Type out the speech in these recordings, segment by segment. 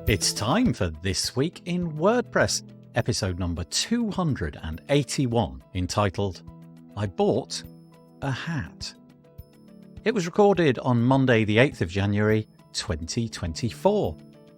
It's time for This Week in WordPress, episode number 281, entitled, I Bought a Hat. It was recorded on Monday, the 8th of January, 2024.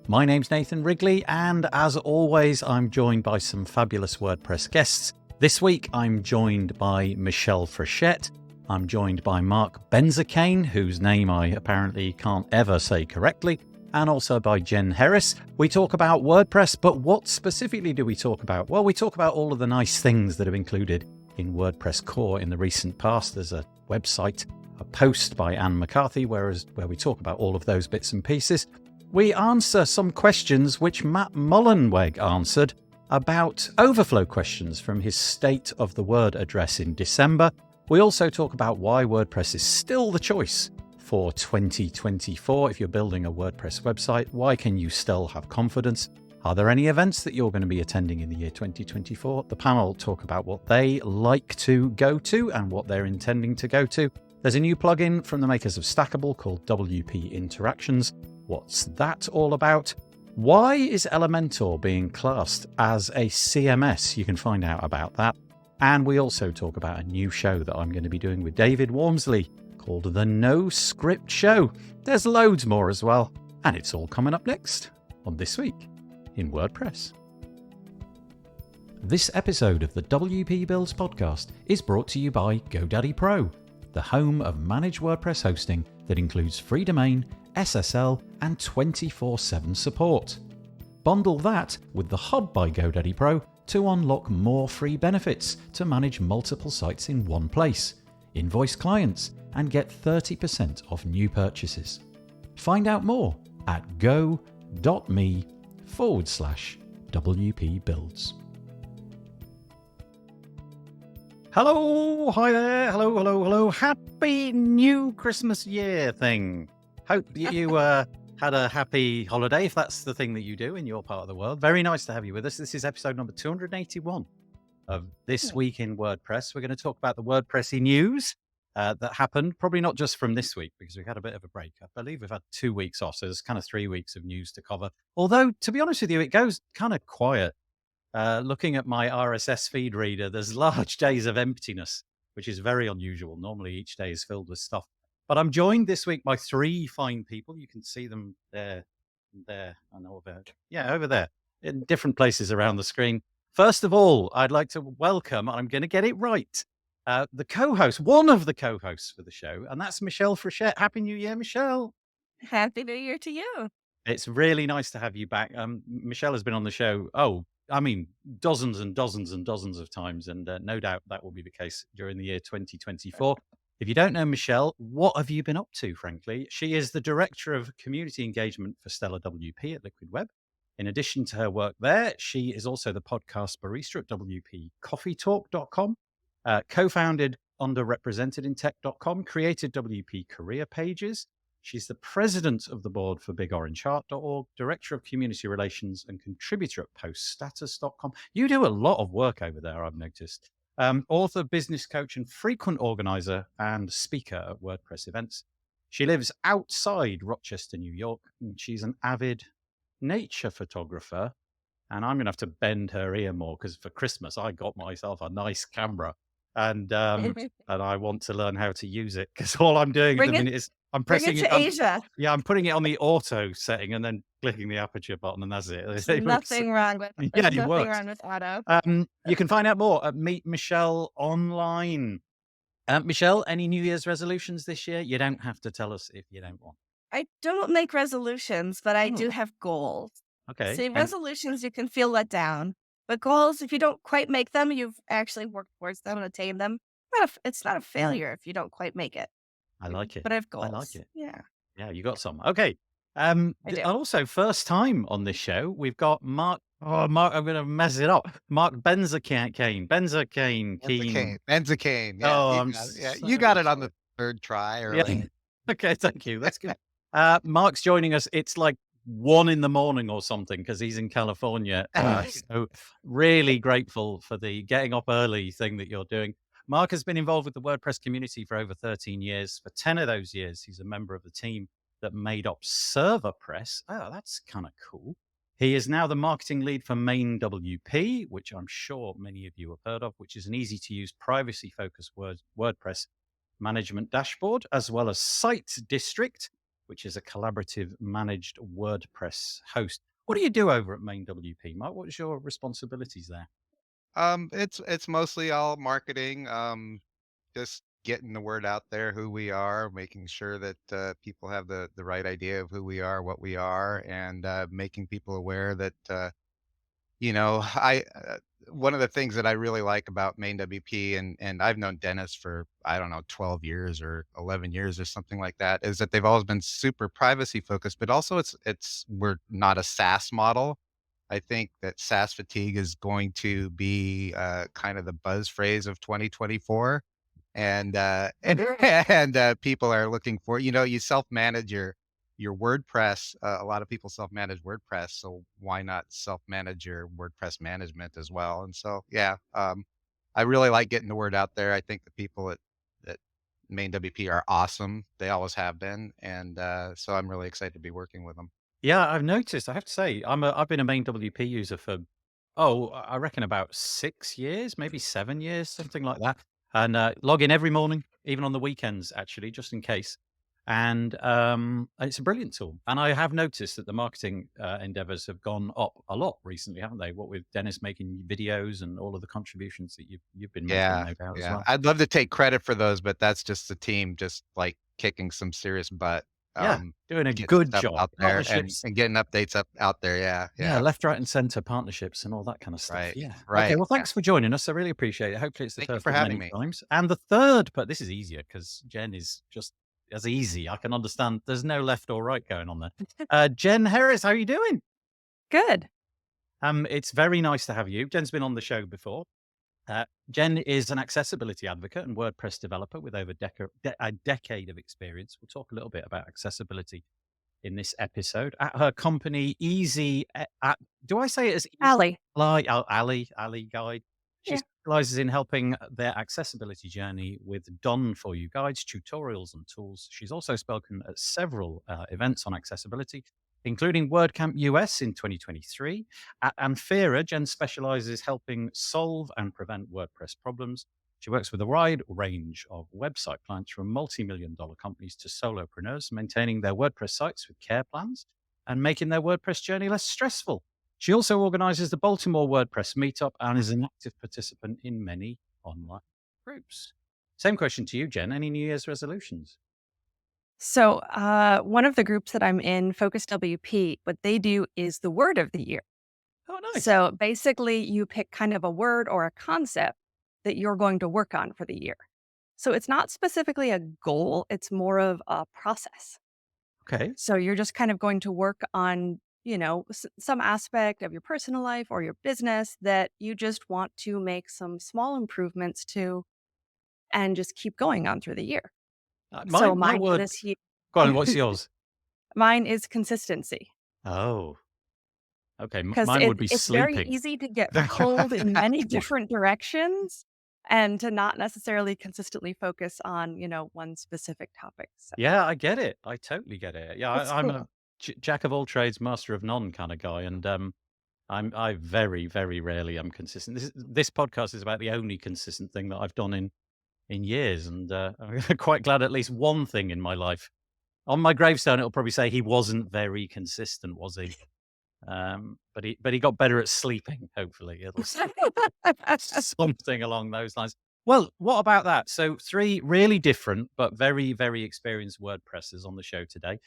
My name's Nathan Wrigley, and as always, I'm joined by some fabulous WordPress guests. This week, I'm joined by Michelle Frechette. I'm joined by Mark Benzakane, whose name I apparently can't ever say correctly, and also by Jen Harris. We talk about WordPress, but what specifically do we talk about? Well, we talk about all of the nice things that have included in WordPress core in the recent past. There's a website, a post by Anne McCarthy, where we talk about all of those bits and pieces. We answer some questions which Matt Mullenweg answered about overflow questions from his State of the Word address in December. We also talk about why WordPress is still the choice for 2024. If you're building a WordPress website, why can you still have confidence? Are there any events that you're going to be attending in the year 2024? The panel talk about what they like to go to and what they're intending to go to. There's a new plugin from the makers of Stackable called WP Interactions. What's that all about? Why is Elementor being classed as a CMS? You can find out about that. And we also talk about a new show that I'm going to be doing with David Waumsley called The No Script Show. There's loads more as well. And it's all coming up next on This Week in WordPress. This episode of the WP Builds podcast is brought to you by GoDaddy Pro, the home of managed WordPress hosting that includes free domain, SSL, and 24/7 support. Bundle that with the Hub by GoDaddy Pro to unlock more free benefits to manage multiple sites in one place, invoice clients, and get 30% off new purchases. Find out more at go.me/WP Builds. Hello, hi there, hello. Happy new Christmas year thing. Hope you had a happy holiday, if that's the thing that you do in your part of the world. Very nice to have you with us. This is episode number 281 of This Week in WordPress. We're going to talk about the WordPressy news that happened, probably not just from this week, because we've had a bit of a break. I believe we've had 2 weeks off, so there's kind of 3 weeks of news to cover. Although, to be honest with you, it goes kind of quiet. Looking at my RSS feed reader, there's large days of emptiness, which is very unusual. Normally, each day is filled with stuff. But I'm joined this week by 3 fine people. You can see them there, I know about. Yeah, over there, in different places around the screen. First of all, I'd like to welcome, and I'm going to get it right, the co-host, one of the co-hosts for the show, and that's Michelle Frechette. Happy New Year, Michelle. Happy New Year to you. It's really nice to have you back. Michelle has been on the show, dozens and dozens and dozens of times, and no doubt that will be the case during the year 2024. If you don't know Michelle, what have you been up to, frankly? She is the Director of Community Engagement for Stellar WP at Liquid Web. In addition to her work there, she is also the podcast barista at WPCoffeetalk.com, co-founded underrepresentedintech.com, created WP career pages. She's the president of the board for BigOrangeHeart.org, director of community relations, and contributor at poststatus.com. You do a lot of work over there, I've noticed. Author, business coach, and frequent organizer and speaker at WordPress events. She lives outside Rochester, New York, and she's an avid nature photographer. And I'm going to have to bend her ear more because for Christmas, I got myself a nice camera. And I want to learn how to use it because all I'm doing at the minute is I'm pressing it to Asia. Yeah, I'm putting it on the auto setting and then clicking the aperture button, and that's it. There's nothing wrong with it. Yeah, There's nothing wrong with auto. You can find out more at Meet Michelle online. Michelle, any New Year's resolutions this year? You don't have to tell us if you don't want. I don't make resolutions, but I do have goals. Okay. See, resolutions, you can feel let down. But goals, if you don't quite make them, you've actually worked towards them and attained them. It's not a failure if you don't quite make it. I like it. But I have goals. I like it. Yeah. Yeah, you got some. Okay. And also, first time on this show, we've got Mark. Oh, Mark, I'm going to mess it up. Mark Benzakane. Benzakane. Yeah, you got it on the third try. Yeah. Okay, thank you. That's good. Mark's joining us. It's like 1 a.m. or something because he's in California. So really grateful for the getting up early thing that you're doing. Mark has been involved with the WordPress community for over 13 years. For 10 of those years, he's a member of the team that made up ServerPress. Oh, that's kind of cool. He is now the marketing lead for MainWP, which I'm sure many of you have heard of, which is an easy-to-use, privacy-focused WordPress management dashboard, as well as Site District, which is a collaborative managed WordPress host. What do you do over at MainWP, Mark? What's your responsibilities there? It's mostly all marketing, just getting the word out there, who we are, making sure that people have the right idea of who we are, what we are, and making people aware that I one of the things that I really like about MainWP, and I've known Dennis for, I don't know, 12 years or 11 years or something like that, is that they've always been super privacy focused, but also we're not a SaaS model. I think that SaaS fatigue is going to be kind of the buzz phrase of 2024. And people are looking for, you self-manage your WordPress. A lot of people self-manage WordPress, so why not self-manage your WordPress management as well? And so, yeah, I really like getting the word out there. I think the people at MainWP are awesome. They always have been, and so I'm really excited to be working with them. Yeah, I've noticed. I have to say, I've been a main WP user for, I reckon about 6 years, maybe 7 years, something like that. And log in every morning, even on the weekends, actually, just in case. And it's a brilliant tool. And I have noticed that the marketing endeavors have gone up a lot recently, haven't they? What with Dennis making videos and all of the contributions that you've been making, Yeah, no doubt, as yeah. well. I'd love to take credit for those, but that's just the team just like kicking some serious butt, Yeah, doing a getting good stuff job. out there and Partnerships. and getting updates out there. Yeah, Yeah, yeah. left, right, and center partnerships and all that kind of stuff. Right, Yeah. Okay. right. Well, Yeah. thanks for joining us. I really appreciate it. Hopefully, it's the Thank you first for of having many me. times. And the third, but this is easier because Jen is just as easy. I can understand. There's no left or right going on there. Jen Harris, how are you doing? Good. It's very nice to have you. Jen's been on the show before. Jen is an accessibility advocate and WordPress developer with over a decade of experience. We'll talk a little bit about accessibility in this episode. At her company, do I say it as Easy Allie. Ali Guide? She Yeah. specializes in helping their accessibility journey with done for you guides, tutorials, and tools. She's also spoken at several events on accessibility, including WordCamp US in 2023. At Anfera, Jen specializes helping solve and prevent WordPress problems. She works with a wide range of website clients from multi-million-dollar companies to solopreneurs, maintaining their WordPress sites with care plans and making their WordPress journey less stressful. She also organizes the Baltimore WordPress meetup and is an active participant in many online groups. Same question to you, Jen. Any New Year's resolutions? So, one of the groups that I'm in, Focus WP, what they do is the word of the year. Oh, nice. So basically, you pick kind of a word or a concept that you're going to work on for the year. So it's not specifically a goal, it's more of a process. Okay. So you're just kind of going to work on, some aspect of your personal life or your business that you just want to make some small improvements to and just keep going on through the year. My So my mine for word. this year, Go on. What's yours? mine is consistency. Oh, okay. Because Mine would be it's very sleeping. easy to get pulled in many different directions and to not necessarily consistently focus on, one specific topic. So Yeah, I get it. I totally get it. Yeah, that's I'm a cool. jack of all trades, master of none kind of guy, and I very, very rarely am consistent. This podcast is about the only consistent thing that I've done in years, and I'm quite glad at least one thing in my life. On my gravestone, it'll probably say he wasn't very consistent, was he? But he got better at sleeping. Hopefully, it'll say something along those lines. Well, what about that? So, three really different but very, very experienced WordPressers on the show today.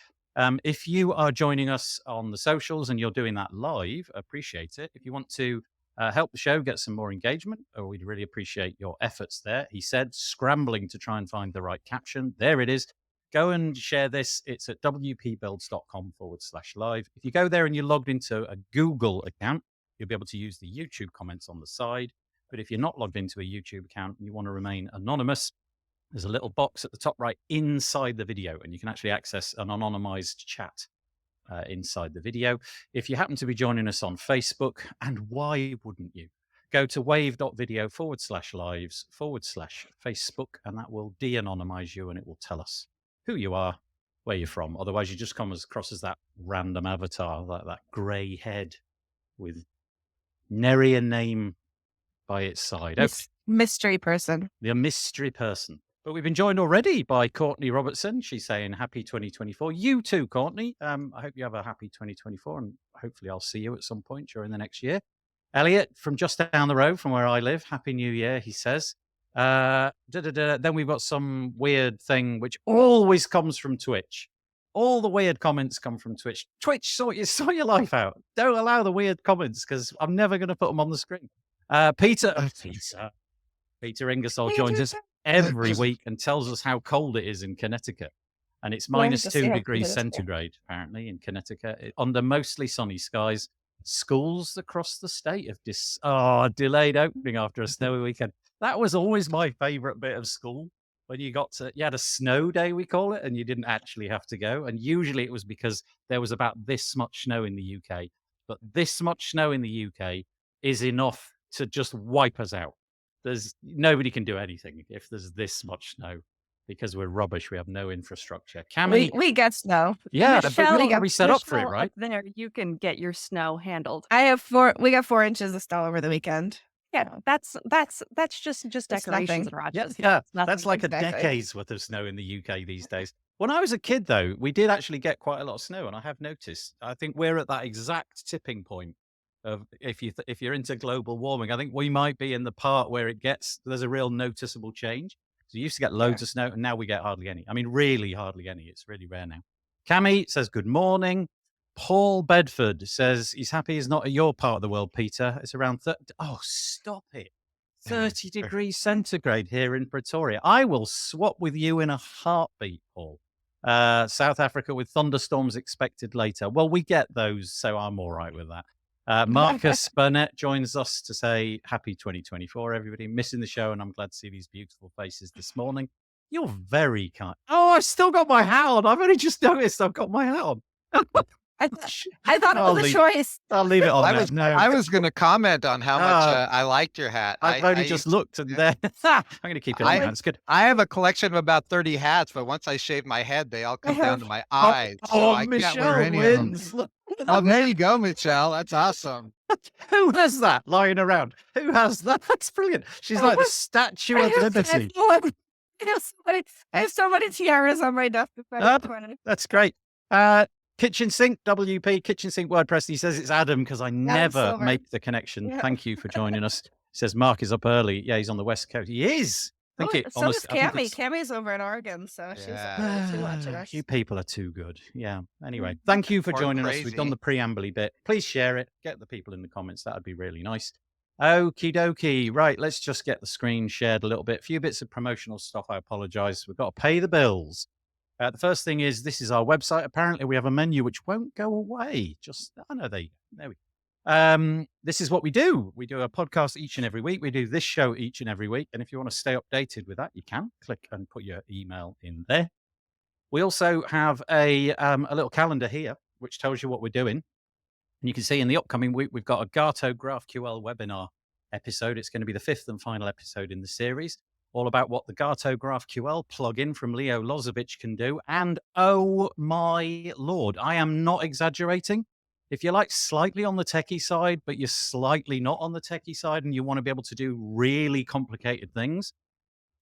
If you are joining us on the socials and you're doing that live, appreciate it. If you want to help the show get some more engagement, we'd really appreciate your efforts there. He said, scrambling to try and find the right caption. There it is. Go and share this. It's at wpbuilds.com/live. If you go there and you're logged into a Google account, you'll be able to use the YouTube comments on the side. But if you're not logged into a YouTube account and you want to remain anonymous, there's a little box at the top right inside the video, and you can actually access an anonymized chat inside the video. If you happen to be joining us on Facebook, and why wouldn't you? Go to wave.video/lives/Facebook, and that will de anonymize you and it will tell us who you are, where you're from. Otherwise, you just come across as that random avatar, like that grey head with nary a name by its side. Mystery person. The mystery person. But we've been joined already by Courtney Robertson. She's saying happy 2024. You too, Courtney. I hope you have a happy 2024, and hopefully I'll see you at some point during the next year. Elliot from just down the road from where I live. Happy New Year, he says. Then we've got some weird thing which always comes from Twitch. All the weird comments come from Twitch. Twitch, sort your life out. Don't allow the weird comments because I'm never going to put them on the screen. Peter Ingersoll joins us every week and tells us how cold it is in Connecticut. And it's -2 degrees centigrade, apparently, in Connecticut, under mostly sunny skies. Schools across the state have delayed opening after a snowy weekend. That was always my favorite bit of school. When you had a snow day, we call it, and you didn't actually have to go. And usually it was because there was about this much snow in the UK. But this much snow in the UK is enough to just wipe us out. Nobody can do anything if there's this much snow because we're rubbish. We have no infrastructure. We get snow. Yeah, Michelle, but we got to be set up for it, Michelle, right? up there, you can get your snow handled. We got 4 inches of snow over the weekend. Yeah, that's just decorations and rods. Yeah, that's like a decade's worth of snow in the UK these days. When I was a kid, though, we did actually get quite a lot of snow, and I have noticed. I think we're at that exact tipping point of if you're into global warming. I think we might be in the part where there's a real noticeable change. So you used to get loads of snow, and now we get hardly any. I mean, really hardly any. It's really rare now. Cami says good morning. Paul Bedford says he's happy he's not at your part of the world, Peter. It's around 30. Oh, stop it. 30 degrees centigrade here in Pretoria. I will swap with you in a heartbeat, Paul. South Africa with thunderstorms expected later. Well, we get those, so I'm all right with that. Marcus Burnett joins us to say happy 2024, everybody. Missing the show, and I'm glad to see these beautiful faces this morning. You're very kind. Oh, I've still got my hat on. I've only just noticed I've got my hat on. I thought it was a choice. I'll leave it on I was going to comment on how much I liked your hat. I've only just looked, and then I'm going to keep it on. It's good. I have a collection of about 30 hats, but once I shave my head, they all come down to my eyes. So I can't wear any wins. of them. Oh, there you go, Michelle. That's awesome. Who has that lying around? Who has that? That's brilliant. She's like the Statue of Liberty. I have so many tiaras on my desk. That's great. Kitchen Sink, WP, Kitchen Sink WordPress. He says it's Adam because I never make the connection. Yeah. Thank you for joining us. He says Mark is up early. Yeah, he's on the West Coast. He is. So is Cami. Cami's over in Oregon, so she's watching us. You people are too good. Yeah. Anyway, thank you for joining us. We've done the preamble bit. Please share it. Get the people in the comments. That would be really nice. Okie dokie. Right, let's just get the screen shared a little bit. A few bits of promotional stuff. I apologize. We've got to pay the bills. The first thing is this is our website. Apparently, we have a menu which won't go away. There we go. This is what we do. We do a podcast each and every week. We do this show each and every week. And if you want to stay updated with that, you can click and put your email in there. We also have a little calendar here, which tells you what we're doing. And you can see in the upcoming week, we've got a Gato GraphQL webinar episode. It's going to be the 5th and final episode in the series, all about what the Gato GraphQL plugin from Leo Lozovic can do. And oh my Lord, I am not exaggerating. If you're like slightly on the techie side, but you're slightly not on the techie side and you want to be able to do really complicated things,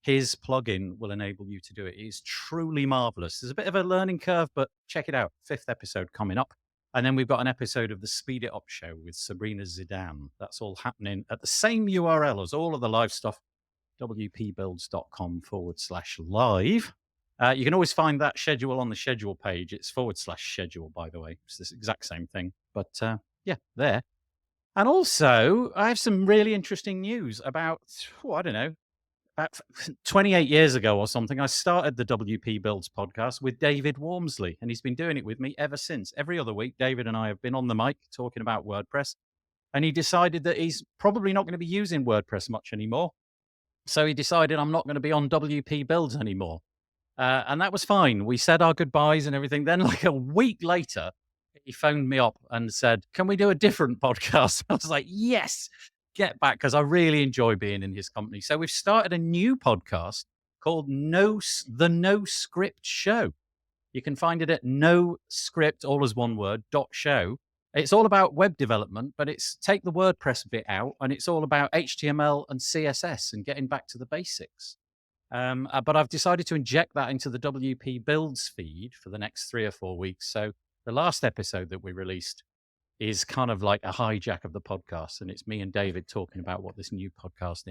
his plugin will enable you to do it. It is truly marvelous. There's a bit of a learning curve, but check it out. 5th episode coming up. And then we've got an episode of the Speed It Up show with Sabrina Zidane. That's all happening at the same URL as all of the live stuff, wpbuilds.com/live. You can always find that schedule on the schedule page. It's /schedule, by the way. It's the exact same thing. But yeah, there. And also, I have some really interesting news about, about 28 years ago or something, I started the WP Builds podcast with David Waumsley, and he's been doing it with me ever since. Every other week, David and I have been on the mic talking about WordPress, and he decided that he's probably not going to be using WordPress much anymore. So he decided I'm not going to be on WP Builds anymore. And that was fine. We said our goodbyes and everything. Then like a week later, he phoned me up and said, can we do a different podcast? I was like, yes, get back, because I really enjoy being in his company. So we've started a new podcast called the No Script Show. You can find it at no script, all as one word, .show. It's all about web development, but it's take the WordPress bit out, and it's all about HTML and CSS and getting back to the basics. But I've decided to inject that into the WP Builds feed for the next 3 or 4 weeks. So the last episode that we released is kind of like a hijack of the podcast, and it's me and David talking about what this new podcast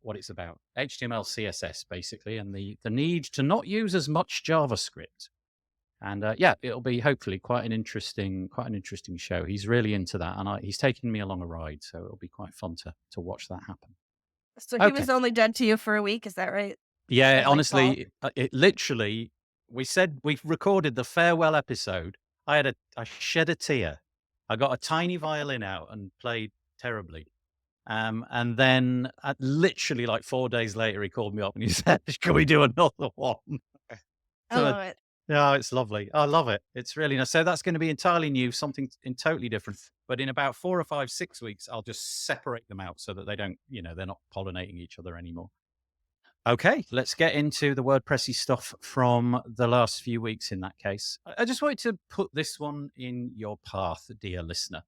what it's about. HTML, CSS, basically, and the need to not use as much JavaScript. And yeah, it'll be hopefully quite an interesting show. He's really into that, and he's taking me along a ride, so it'll be quite fun to watch that happen. So he was only dead to you for a week, is that right? Yeah, honestly, it literally. We recorded the farewell episode. I shed a tear. I got a tiny violin out and played terribly. And then literally like 4 days later, he called me up and he said, "Can we do another one?" I love it. Yeah, it's lovely. I love it. It's really nice. So that's going to be entirely new, something totally different. But in about 4 or 5, 6 weeks, I'll just separate them out so that they don't, they're not pollinating each other anymore. Okay, let's get into the WordPressy stuff from the last few weeks in that case. I just wanted to put this one in your path, dear listener.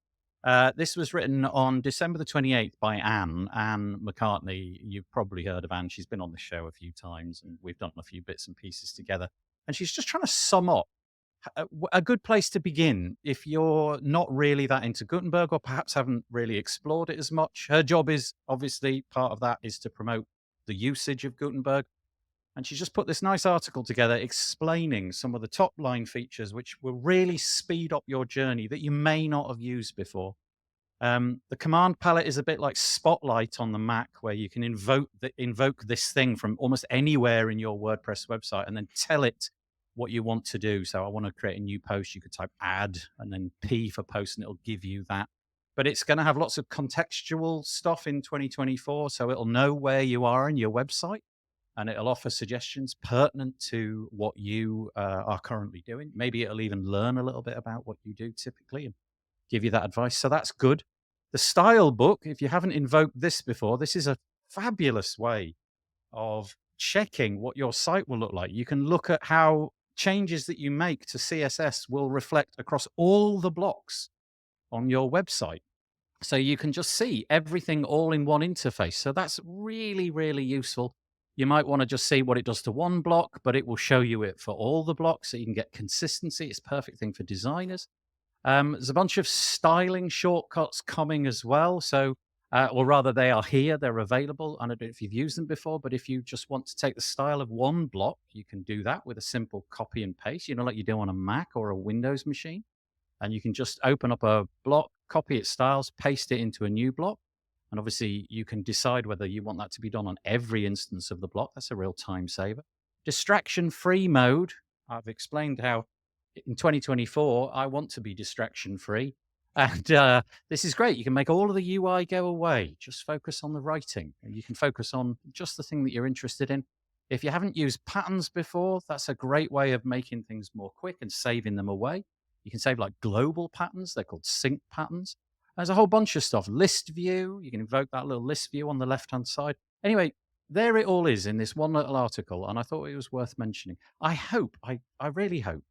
This was written on December the 28th by Anne McCartney. You've probably heard of Anne. She's been on the show a few times, and we've done a few bits and pieces together. And she's just trying to sum up a good place to begin if you're not really that into Gutenberg or perhaps haven't really explored it as much. Her job is, obviously, part of that is to promote the usage of Gutenberg. And she's just put this nice article together explaining some of the top line features which will really speed up your journey that you may not have used before. The command palette is a bit like Spotlight on the Mac, where you can invoke this thing from almost anywhere in your WordPress website and then tell it what you want to do. So I want to create a new post. You could type add and then P for post, and it'll give you that. But it's going to have lots of contextual stuff in 2024. So it'll know where you are in your website, and it'll offer suggestions pertinent to what you are currently doing. Maybe it'll even learn a little bit about what you do typically and give you that advice. So that's good. The style book, if you haven't invoked this before, this is a fabulous way of checking what your site will look like. You can look at how changes that you make to CSS will reflect across all the blocks on your website. So you can just see everything all in one interface. So that's really, really useful. You might want to just see what it does to one block, but it will show you it for all the blocks so you can get consistency. It's a perfect thing for designers. There's a bunch of styling shortcuts coming as well. So, or rather, they are here. They're available. I don't know if you've used them before, but if you just want to take the style of one block, you can do that with a simple copy and paste, like you do on a Mac or a Windows machine. And you can just open up a block, copy its styles, paste it into a new block. And obviously, you can decide whether you want that to be done on every instance of the block. That's a real time saver. Distraction-free mode. I've explained how in 2024, I want to be distraction-free. And this is great. You can make all of the UI go away. Just focus on the writing. And you can focus on just the thing that you're interested in. If you haven't used patterns before, that's a great way of making things more quick and saving them away. You can save like global patterns. They're called sync patterns. There's a whole bunch of stuff. List view. You can invoke that little list view on the left-hand side. Anyway, there it all is in this one little article. And I thought it was worth mentioning. I really hope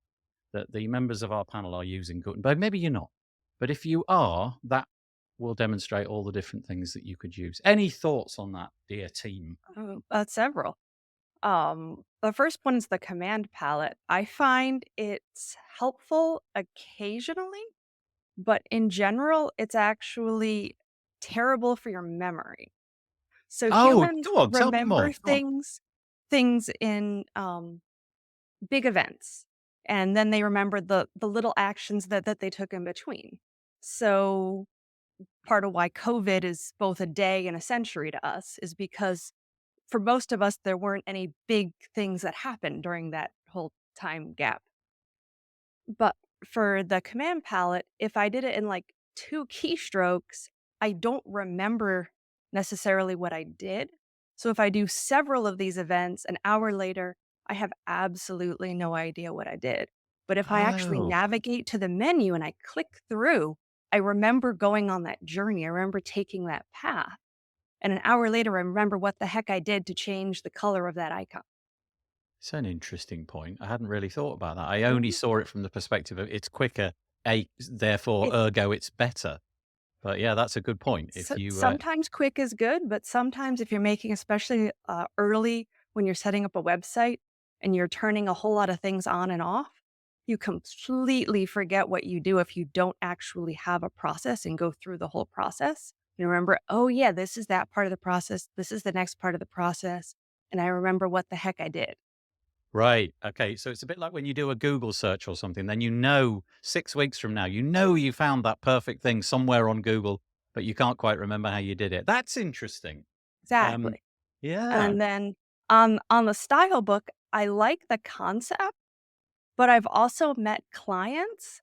that the members of our panel are using Gutenberg. Maybe you're not. But if you are, that will demonstrate all the different things that you could use. Any thoughts on that, dear team? Several. The first one is the command palette. I find it's helpful occasionally, but in general, it's actually terrible for your memory. So humans go on, tell me more. remember things in big events, and then they remember the little actions that they took in between. So part of why COVID is both a day and a century to us is because for most of us, there weren't any big things that happened during that whole time gap. But for the command palette, if I did it in like 2 keystrokes, I don't remember necessarily what I did. So if I do several of these events, an hour later, I have absolutely no idea what I did. But if I actually navigate to the menu and I click through, I remember going on that journey. I remember taking that path. And an hour later, I remember what the heck I did to change the color of that icon. It's an interesting point. I hadn't really thought about that. I only saw it from the perspective of it's quicker, therefore, It, ergo, it's better. But yeah, that's a good point. If you, sometimes quick is good, but sometimes if you're making, especially early when you're setting up a website and you're turning a whole lot of things on and off, you completely forget what you do if you don't actually have a process and go through the whole process. You remember, oh yeah, this is that part of the process. This is the next part of the process. And I remember what the heck I did. right. Okay. So it's a bit like when you do a Google search or something, then 6 weeks from now, you found that perfect thing somewhere on Google, but you can't quite remember how you did it. That's interesting. Um, Exactly. yeah. And then on the style book, I like the concept, but I've also met clients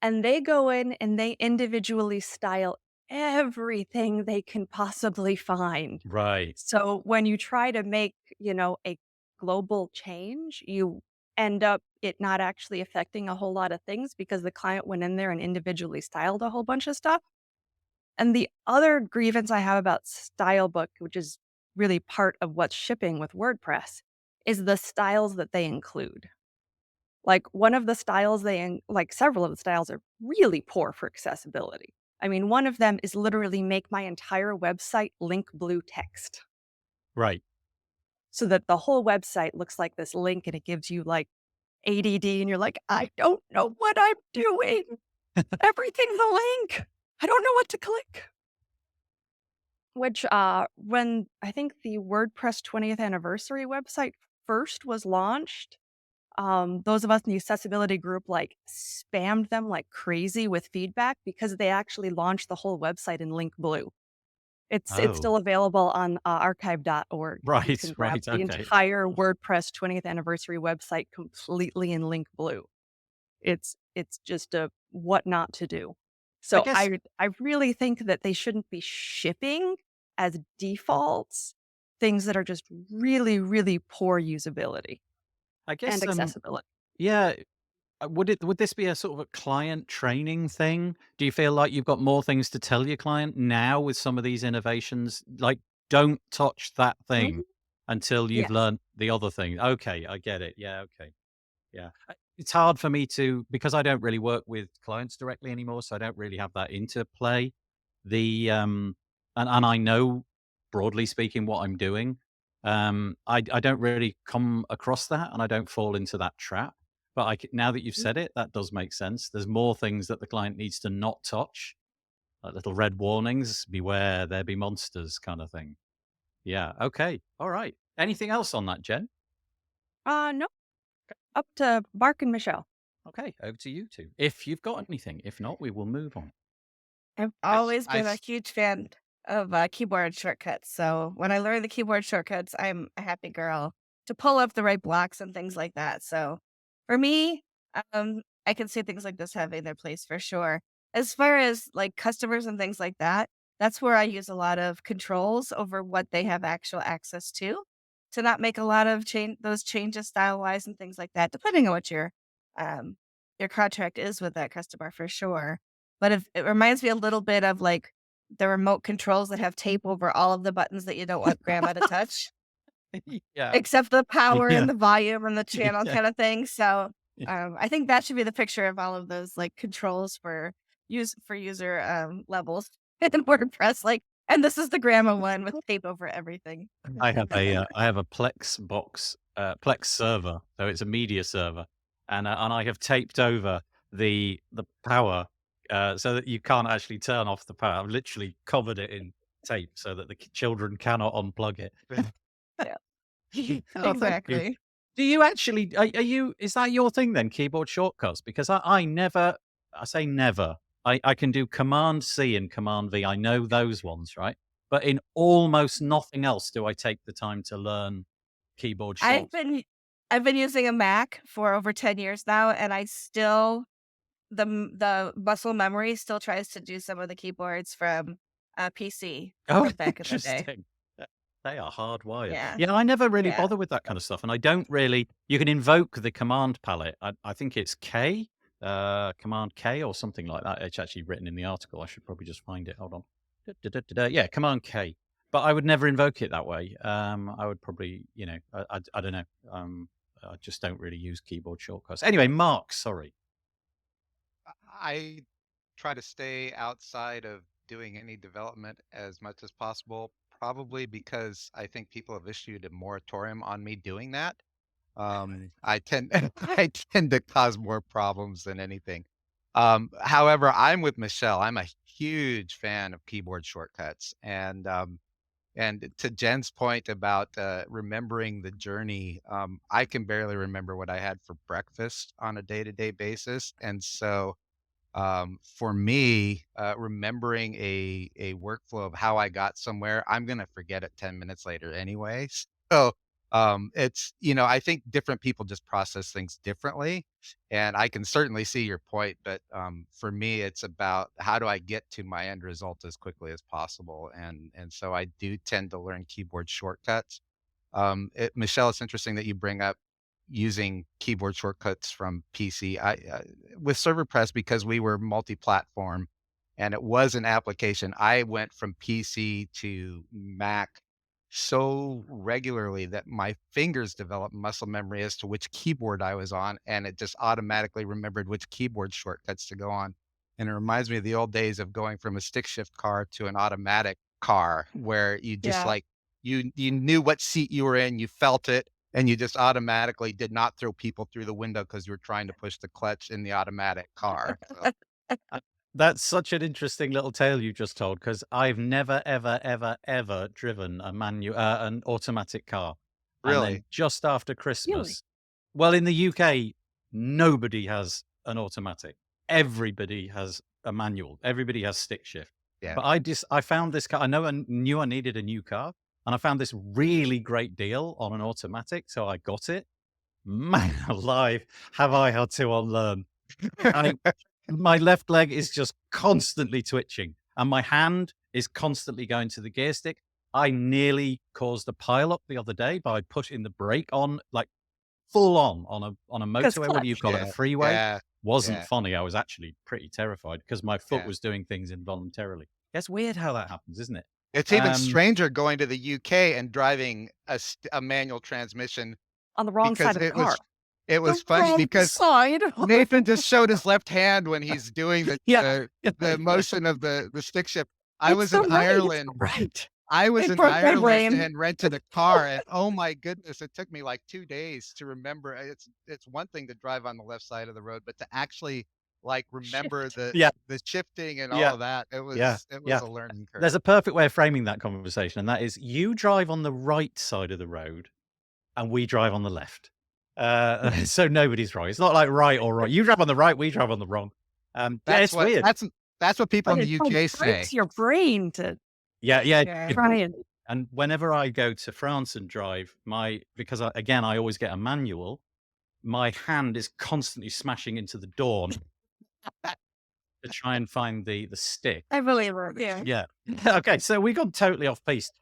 and they go in and they individually style everything they can possibly find. Right. So when you try to make, a global change, you end up it not actually affecting a whole lot of things because the client went in there and individually styled a whole bunch of stuff. And the other grievance I have about Stylebook, which is really part of what's shipping with WordPress, is the styles that they include. Like one of the styles like several of the styles are really poor for accessibility. I mean, one of them is literally make my entire website link blue text Right. so that the whole website looks like this link and it gives you like ADD and you're like, I don't know what I'm doing. Everything's a link. I don't know what to click. Which, when I think the WordPress 20th anniversary website first was launched, those of us in the accessibility group like spammed them like crazy with feedback because they actually launched the whole website in Link Blue. It's Oh, still available on archive.org. You right. can grab Right. the Okay. entire WordPress 20th anniversary website completely in Link Blue. It's just a what not to do. I So guess, I really think that they shouldn't be shipping as defaults things that are just really, really poor usability I and guess, accessibility. yeah. Would this be a sort of a client training thing? Do you feel like you've got more things to tell your client now with some of these innovations? Like, don't touch that thing Mhm. until you've Yes. learned the other thing. Okay, I get it. Yeah, okay. Yeah. It's hard for me to because I don't really work with clients directly anymore, so I don't really have that interplay. The and I know broadly speaking what I'm doing. I don't really come across that and I don't fall into that trap. But now that you've Mhm. said it, that does make sense. There's more things that the client needs to not touch, like little red warnings, beware there be monsters kind of thing. Yeah. Okay. All right. Anything else on that, Jen? No, up to Mark and Michelle. Okay, over to you two. If you've got anything. If not, we will move on. I've I, s- always I been a s- huge fan of keyboard shortcuts. So when I learned the keyboard shortcuts, I'm a happy girl to pull up the right blocks and things like that. So for me, I can see things like this having their place for sure. As far as like customers and things like that, that's where I use a lot of controls over what they have actual access to not make a lot of those changes style wise and things like that, depending on what um, your contract is with that customer for sure. But if it reminds me a little bit of, like, the remote controls that have tape over all of the buttons that you don't want grandma to touch, Yeah. except the power and Yeah. the volume and the channel Yeah. kinda thing, so, Yeah. I think that should be the picture of all of those, like, controls for user, levels in WordPress, like, and this is the grandma one with tape over everything. I have a Plex server, so it's a media server, and I have taped over the power, so that you can't actually turn off the power. I've literally covered it in tape so that the children cannot unplug it. Yeah, Oh, thank you. exactly. Do you actually are you is that your thing then, keyboard shortcuts? Because I never I say never. I can do Command C and Command V. I know those ones, right? But in almost nothing else do I take the time to learn keyboard I've shorts. been I've been using a Mac for over 10 years now, and I still the muscle memory still tries to do some of the keyboards from PC Oh, from back in the day. interesting. They are hardwired. Yeah, Yeah, I never really yeah. bother with that kind of stuff, and I don't really. You can invoke the command palette. I think it's K, Command K or something like that. It's actually written in the article. I should probably just find it. Hold on. Yeah, Command K. But I would never invoke it that way. I would probably, I don't know. I just don't really use keyboard shortcuts. Anyway, Mark, sorry. I try to stay outside of doing any development as much as possible, probably because I think people have issued a moratorium on me doing that. I tend I tend to cause more problems than anything. However, I'm with Michelle. I'm a huge fan of keyboard shortcuts, and to Jen's point about remembering the journey, I can barely remember what I had for breakfast on a day-to-day basis, and so for me, remembering a workflow of how I got somewhere, I'm gonna forget it 10 minutes later anyway. So, it's, I think different people just process things differently, and I can certainly see your point, but, for me, it's about how do I get to my end result as quickly as possible, and so I do tend to learn keyboard shortcuts. Michelle, it's interesting that you bring up using keyboard shortcuts from PC. With ServerPress, because we were multi-platform and it was an application, I went from PC to Mac so regularly that my fingers developed muscle memory as to which keyboard I was on, and it just automatically remembered which keyboard shortcuts to go on. And it reminds me of the old days of going from a stick shift car to an automatic car where you just Yeah. like you knew what seat you were in, you felt it, and you just automatically did not throw people through the window because you were trying to push the clutch in the automatic car. So, Uh, That's such an interesting little tale you just told, because I've never, ever, ever, ever driven an automatic car. And then really? just after Really? Christmas, well, in the UK, nobody has an automatic. Everybody has a manual. Everybody has stick shift. Yeah. But I found this car. I knew I needed a new car, and I found this really great deal on an automatic, so I got it. Man alive, have I had to unlearn? I My left leg is just constantly twitching, and my hand is constantly going to the gear stick. I nearly caused a pile up the other day by putting the brake on, like full on a Because motorway. What do you clutch. call it? A Yeah, freeway? yeah, Wasn't yeah, funny. I was actually pretty terrified because my foot yeah. was doing things involuntarily. It's weird how that happens, isn't it? It's even Um, stranger going to the UK and driving a manual transmission On the wrong because side of the car. it the was funny wrong because side. Nathan just showed his left hand when he's doing Yeah. the motion of the stick shift. I It's was the in right. It's the Ireland right. I was It in broke my Ireland brain. and rented a car, and oh my goodness, it took me like 2 days to remember. It's one thing to drive on the left side of the road, but to actually, like, remember Shift. the Yeah. the shifting and all Yeah. of that, Yeah. it was Yeah. a learning curve. There's a perfect way of framing that conversation, and that is you drive on the right side of the road and we drive on the left. So nobody's wrong. It's not like right or wrong. You drive on the right, we drive on the wrong. Yeah, That's it's what weird. that's what people But in the it like UK breaks say. your brain to Yeah, yeah. Yeah. try and And whenever I go to France and drive, because again, I always get a manual, my hand is constantly smashing into the door to try and find the stick. I believe it. Yeah. Yeah. Okay, so we got totally off piste.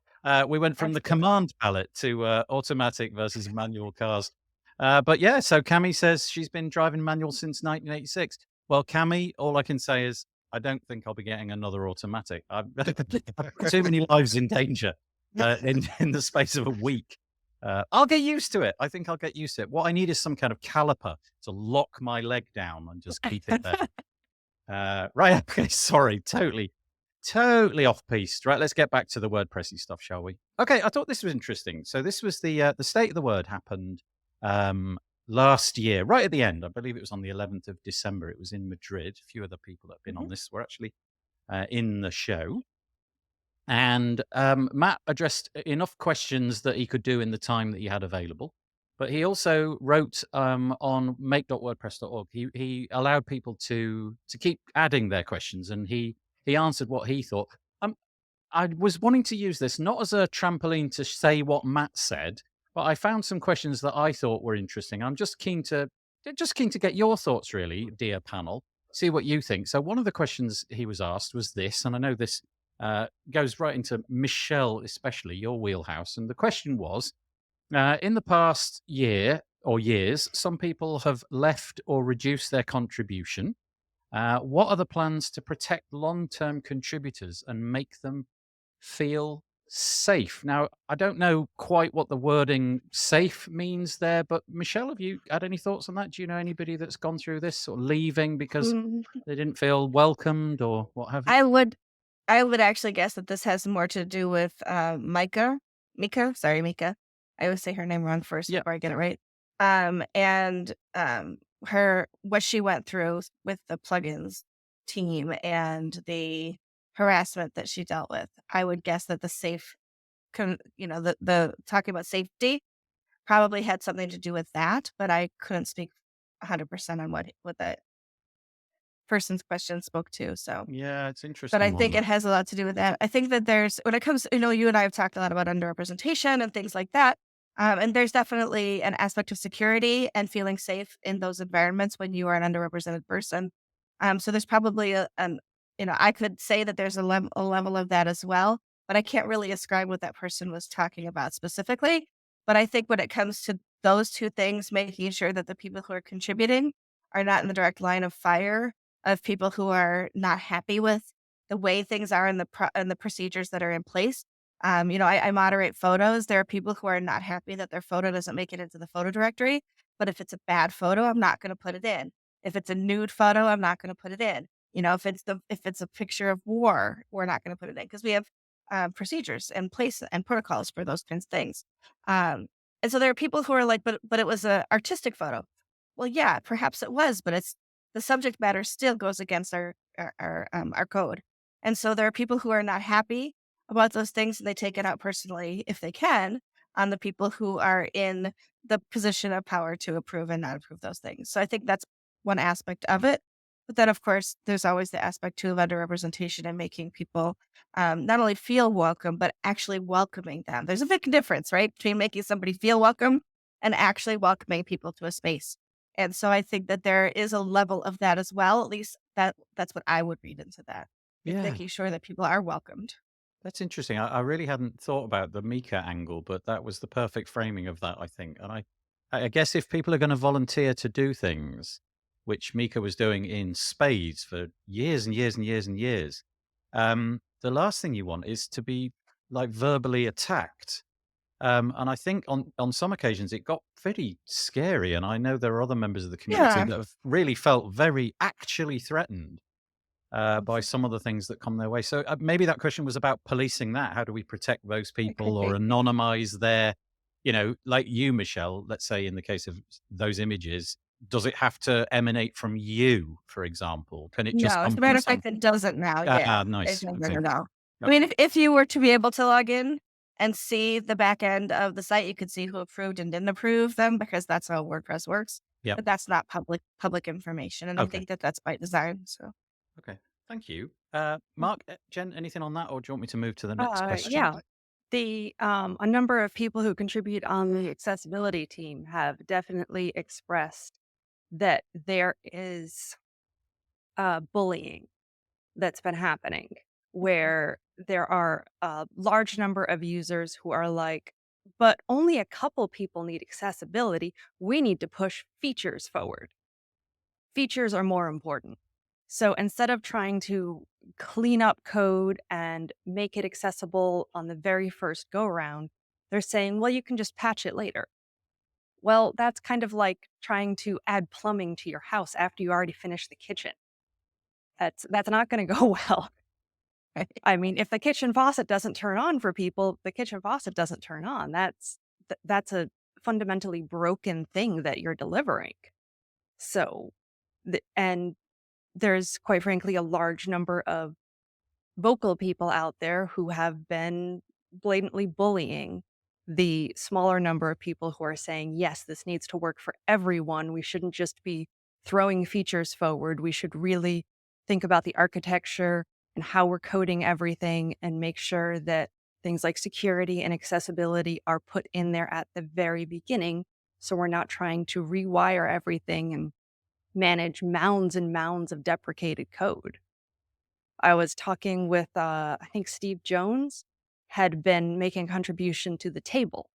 We went from That's the good. command palette to automatic versus manual cars. But yeah, so Cami says she's been driving manual since 1986. Well, Cami, all I can say is I don't think I'll be getting another automatic. I've put too many lives in danger in the space of a week. I'll get used to it. I think I'll get used to it. What I need is some kind of caliper to lock my leg down and just keep it there. Right. Okay. Sorry. Totally off piste. Right. Let's get back to the WordPressy stuff, shall we? Okay. I thought this was interesting. So this was the State of the Word happened last year, right at the end. I believe it was on the 11th of December. It was in Madrid. A few other people that have been on this were actually in the show. And Matt addressed enough questions that he could do in the time that he had available. But he also wrote on make.wordpress.org. He allowed people to keep adding their questions, and he answered what he thought. I was wanting to use this not as a trampoline to say what Matt said, but I found some questions that I thought were interesting. I'm just keen to get your thoughts, really, dear panel. See what you think. So one of the questions he was asked was this, and I know this goes right into Michelle, especially your wheelhouse. And the question was, in the past year or years, some people have left or reduced their contribution. What are the plans to protect long-term contributors and make them feel safe. Now, I don't know quite what the wording safe means there, but Michelle, have you had any thoughts on that? Do you know anybody that's gone through this or leaving because Mm, they didn't feel welcomed or what have you? I would I would actually guess that this has more to do with Mika. Sorry, Mika. I always say her name wrong first Yeah. before I get it right. And her what she went through with the plugins team and the harassment that she dealt with. I would guess that the the talking about safety probably had something to do with that, but I couldn't speak 100% on what that person's question spoke to. So, Yeah, it's but I interesting one think that. it has a lot to do with that. I think that there's when it comes, you and I have talked a lot about underrepresentation and things like that. And there's definitely an aspect of security and feeling safe in those environments when you are an underrepresented person. So there's probably I could say that there's a level of that as well, but I can't really ascribe what that person was talking about specifically. But I think when it comes to those two things, making sure that the people who are contributing are not in the direct line of fire of people who are not happy with the way things are in the procedures that are in place. I moderate photos. There are people who are not happy that their photo doesn't make it into the photo directory. But if it's a bad photo, I'm not going to put it in. If it's a nude photo, I'm not going to put it in. If it's a picture of war, we're not going to put it in because we have procedures and place and protocols for those kinds of things. Um, and so there are people who are like, but it was an artistic photo. Well, yeah, perhaps it was, but it's the subject matter still goes against our code. And so there are people who are not happy about those things and they take it out personally if they can on the people who are in the position of power to approve and not approve those things. So I think that's one aspect of it. But then, of course, there's always the aspect too of underrepresentation and making people not only feel welcome, but actually welcoming them. There's a big difference, right, between making somebody feel welcome and actually welcoming people to a space. And so I think that there is a level of that as well. At least that's what I would read into that. It's Yeah, making sure that people are welcomed. that's interesting. I really hadn't thought about the Mika angle, but that was the perfect framing of that, I think. And I guess if people are going to volunteer to do things, which Mika was doing in spades for years and years and years and years, the last thing you want is to be like verbally attacked. And I think on some occasions it got pretty scary. And I know there are other members of the community Yeah. that have really felt very actually threatened by some of the things that come their way. So maybe that question was about policing that. How do we protect those It could people or be. anonymize their, like you, Michelle, let's say in the case of those images, does it have to emanate from you, for example? Can it just No, as come a from matter of some? fact, it doesn't now. Ah, Yeah, it nice. Okay. doesn't now. I mean, Okay. if you were to be able to log in and see the back end of the site, you could see who approved and didn't approve them because that's how WordPress works. Yep. But that's not public information, and I Okay. think that that's by design. So, Okay. Thank you. Mark, Jen, anything on that, or do you want me to move to the next question? Yeah. The a number of people who contribute on the accessibility team have definitely expressed that there is bullying that's been happening, where there are a large number of users who are like, but only a couple people need accessibility. We need to push features forward. Features are more important. So instead of trying to clean up code and make it accessible on the very first go around, they're saying, well, you can just patch it later. Well, that's kind of like trying to add plumbing to your house after you already finished the kitchen. That's not going to go well. I mean, if the kitchen faucet doesn't turn on for people, the kitchen faucet doesn't turn on. That's a fundamentally broken thing that you're delivering. So, and there's quite frankly a large number of vocal people out there who have been blatantly bullying the smaller number of people who are saying, yes, this needs to work for everyone. We shouldn't just be throwing features forward. We should really think about the architecture and how we're coding everything and make sure that things like security and accessibility are put in there at the very beginning. So we're not trying to rewire everything and manage mounds and mounds of deprecated code. I was talking with, I think Steve Jones had been making a contribution to the table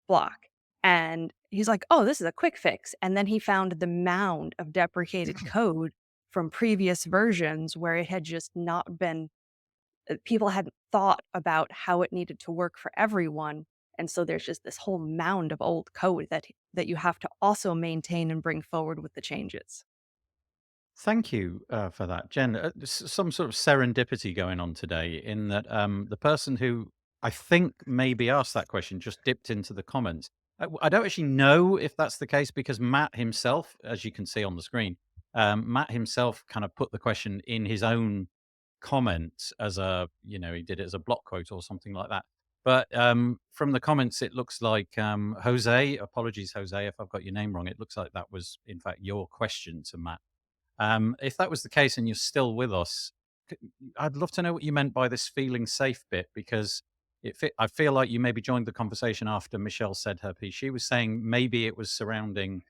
block. And he's like, oh, this is a quick fix. And then he found the mound of deprecated code from previous versions where it had just not been people hadn't thought about how it needed to work for everyone. And so there's just this whole mound of old code that you have to also maintain and bring forward with the changes. Thank you for that, Jen. Some sort of serendipity going on today in that the person who I think maybe asked that question just dipped into the comments. I don't actually know if that's the case because Matt himself, as you can see on the screen, Matt himself kind of put the question in his own comment as a, he did it as a block quote or something like that. But from the comments, it looks like Jose, apologies, Jose, if I've got your name wrong. It looks like that was, in fact, your question to Matt. If that was the case and you're still with us, c- I'd love to know what you meant by this feeling safe bit because I feel like you maybe joined the conversation after Michelle said her piece. She was saying maybe it was surrounding,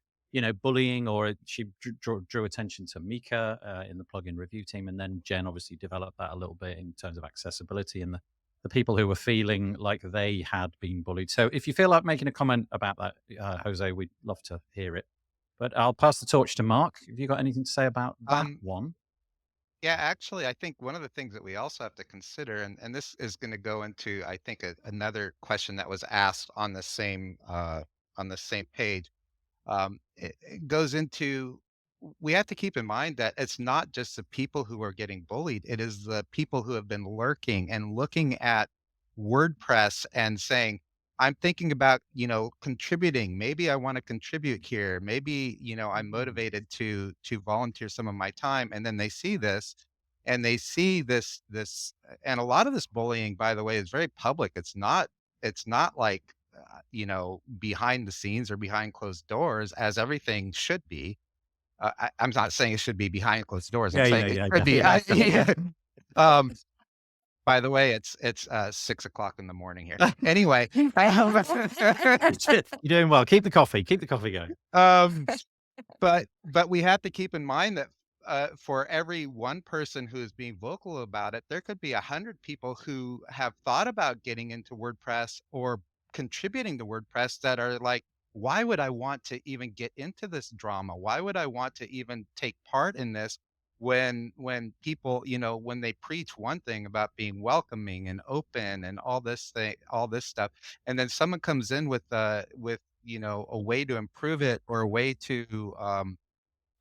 bullying, or she drew attention to Mika in the plugin review team, and then Jen obviously developed that a little bit in terms of accessibility and the people who were feeling like they had been bullied. So if you feel like making a comment about that, Jose, we'd love to hear it. But I'll pass the torch to Mark. Have you got anything to say about that Um, one? yeah, actually, I think one of the things that we also have to consider, and this is going to go into, I think, another question that was asked on the same page. It goes into we have to keep in mind that it's not just the people who are getting bullied, it is the people who have been lurking and looking at WordPress and saying, I'm thinking about, contributing. Maybe I want to contribute here. Maybe, I'm Mm. motivated to volunteer some of my time. And then they see this and they see this and a lot of this bullying, by the way, is very public. It's not like behind the scenes or behind closed doors, as everything should be. I'm not saying it should be behind closed doors. I'm Yeah, saying yeah, it yeah, should yeah, be. yeah. Yeah. Um, by the way, it's 6 o'clock in the morning here. Anyway, You're doing well. Keep the coffee. Keep the coffee going. um, but we have to keep in mind that for every one person who is being vocal about it, there could be 100 people who have thought about getting into WordPress or contributing to WordPress that are like, why would I want to even get into this drama? Why would I want to even take part in this when people, when they preach one thing about being welcoming and open and all this stuff, and then someone comes in with a way to improve it or a way to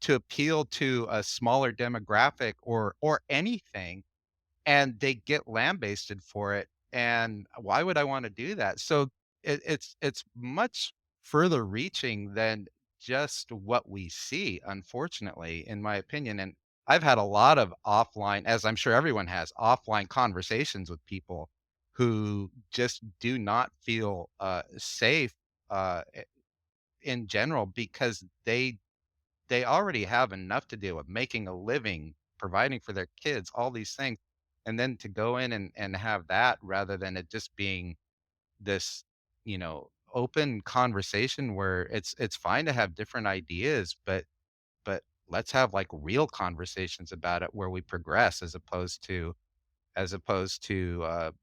appeal to a smaller demographic or anything, and they get lambasted for it. And why would I want to do that? So it's much further reaching than just what we see, unfortunately, in my opinion. And I've had a lot of offline, as I'm sure everyone has, offline conversations with people who just do not feel safe uh, in general because they already have enough to deal with, making a living, providing for their kids, all these things. And then to go in and have that rather than it just being this, open conversation where it's fine to have different ideas, but let's have like real conversations about it where we progress as opposed to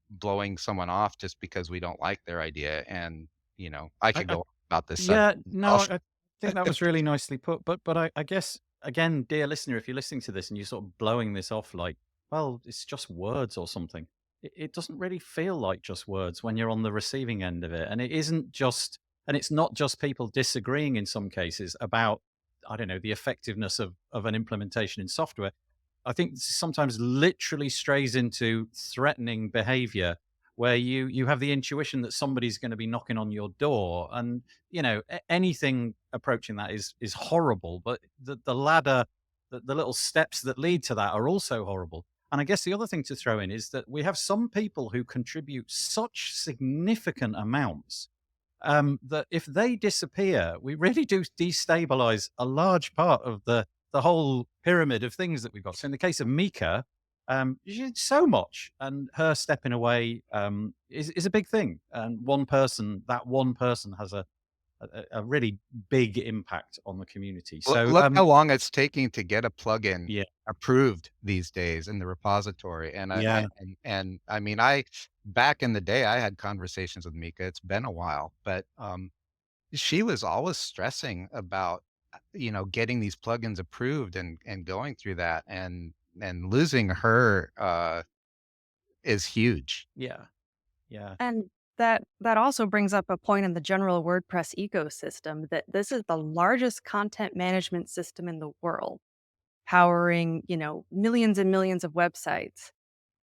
blowing someone off just because we don't like their idea. And, I I, could I go on about this Yeah, subject. no, I think that was really nicely put. But I guess again, dear listener, if you're listening to this and you're sort of blowing this off like, well, it's just words or something, it doesn't really feel like just words when you're on the receiving end of it. And it's not just people disagreeing in some cases about, I don't know, the effectiveness of an implementation in software. I think sometimes literally strays into threatening behavior where you have the intuition that somebody's going to be knocking on your door, and anything approaching that is horrible, but the ladder, the little steps that lead to that are also horrible. And I guess the other thing to throw in is that we have some people who contribute such significant amounts that if they disappear, we really do destabilize a large part of the whole pyramid of things that we've got. So in the case of Mika, she did so much, and her stepping away is a big thing. And that one person has a really big impact on the community. So Look how long it's taking to get a plugin yeah, approved these days in the repository, and yeah, I mean, I back in the day, I had conversations with Mika. It's been a while, but, she was always stressing about, getting these plugins approved and going through that, and losing her, is huge. Yeah. Yeah. And that also brings up a point in the general WordPress ecosystem that this is the largest content management system in the world, powering, millions and millions of websites.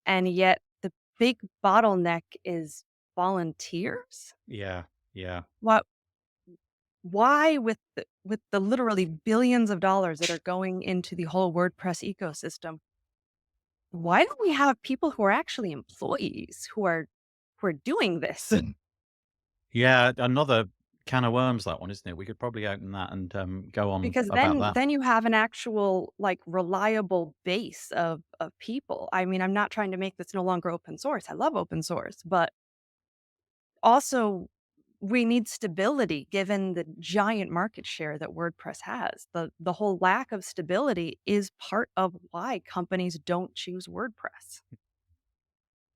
And yet the big bottleneck is volunteers. Yeah. Yeah. What why with the literally billions of dollars that are going into the whole WordPress ecosystem, why don't we have people who are actually employees who are doing this? Yeah. Another can of worms, that one, isn't it? We could probably open that and go on Because about then that. then you have an actual, like, reliable base of people. I mean, I'm not trying to make this no longer open source. I love open source, but also we need stability given the giant market share that WordPress has. The whole lack of stability is part of why companies don't choose WordPress.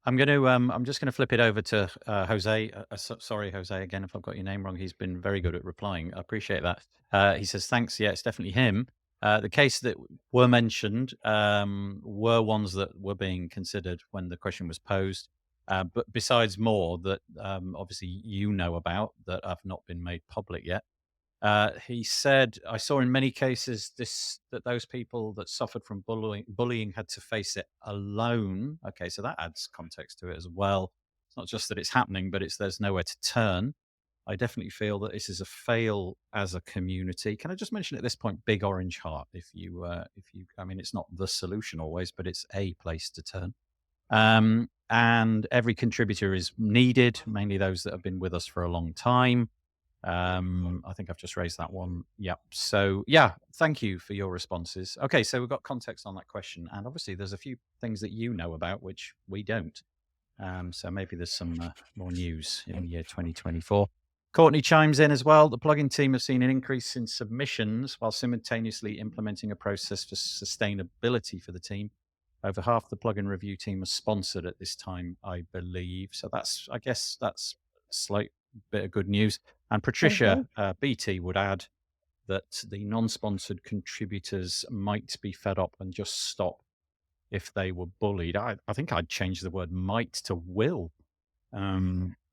I'm just gonna flip it over to Jose. Sorry, Jose, again if I've got your name wrong. He's been very good at replying. I appreciate that. He says thanks. Yeah, it's definitely him. The case that were mentioned were ones that were being considered when the question was posed. But besides more that obviously you know about that have not been made public yet. He said, "I saw in many cases that those people that suffered from bullying had to face it alone." Okay, so that adds context to it as well. It's not just that it's happening, but it's there's nowhere to turn. I definitely feel that this is a fail as a community. Can I just mention at this point, big orange heart? I mean, it's not the solution always, but it's a place to turn. And every contributor is needed, mainly those that have been with us for a long time. I think I've just raised that one. Yep. So yeah, thank you for your responses. Okay, so we've got context on that question, and obviously there's a few things that you know about which we don't. So maybe there's some more news in the year 2024. Courtney chimes in as well. The plugin team have seen an increase in submissions while simultaneously implementing a process for sustainability for the team. Over half the plugin review team are sponsored at this time, I believe. So I guess that's a slight bit of good news. And Patricia BT would add that the non-sponsored contributors might be fed up and just stop if they were bullied. I think I'd change the word might to will.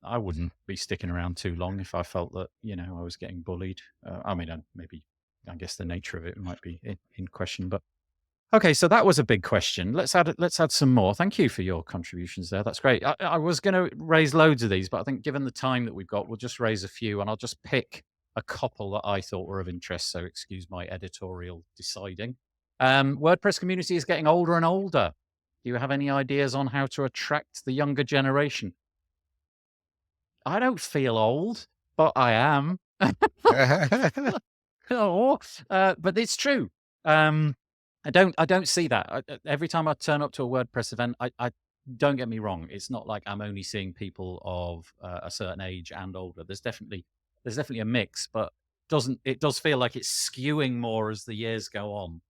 I wouldn't be sticking around too long if I felt that, I was getting bullied. I mean, I guess the nature of it might be in question, but okay, so that was a big question. Let's add some more. Thank you for your contributions there. That's great. I was going to raise loads of these, but I think given the time that we've got, we'll just raise a few, and I'll just pick a couple that I thought were of interest. So excuse my editorial deciding. WordPress community is getting older and older. Do you have any ideas on how to attract the younger generation? I don't feel old, but I am. Oh, but it's true. I don't see that. Every time I turn up to a WordPress event, I don't get me wrong. It's not like I'm only seeing people of a certain age and older. There's definitely a mix, but it does feel like it's skewing more as the years go on.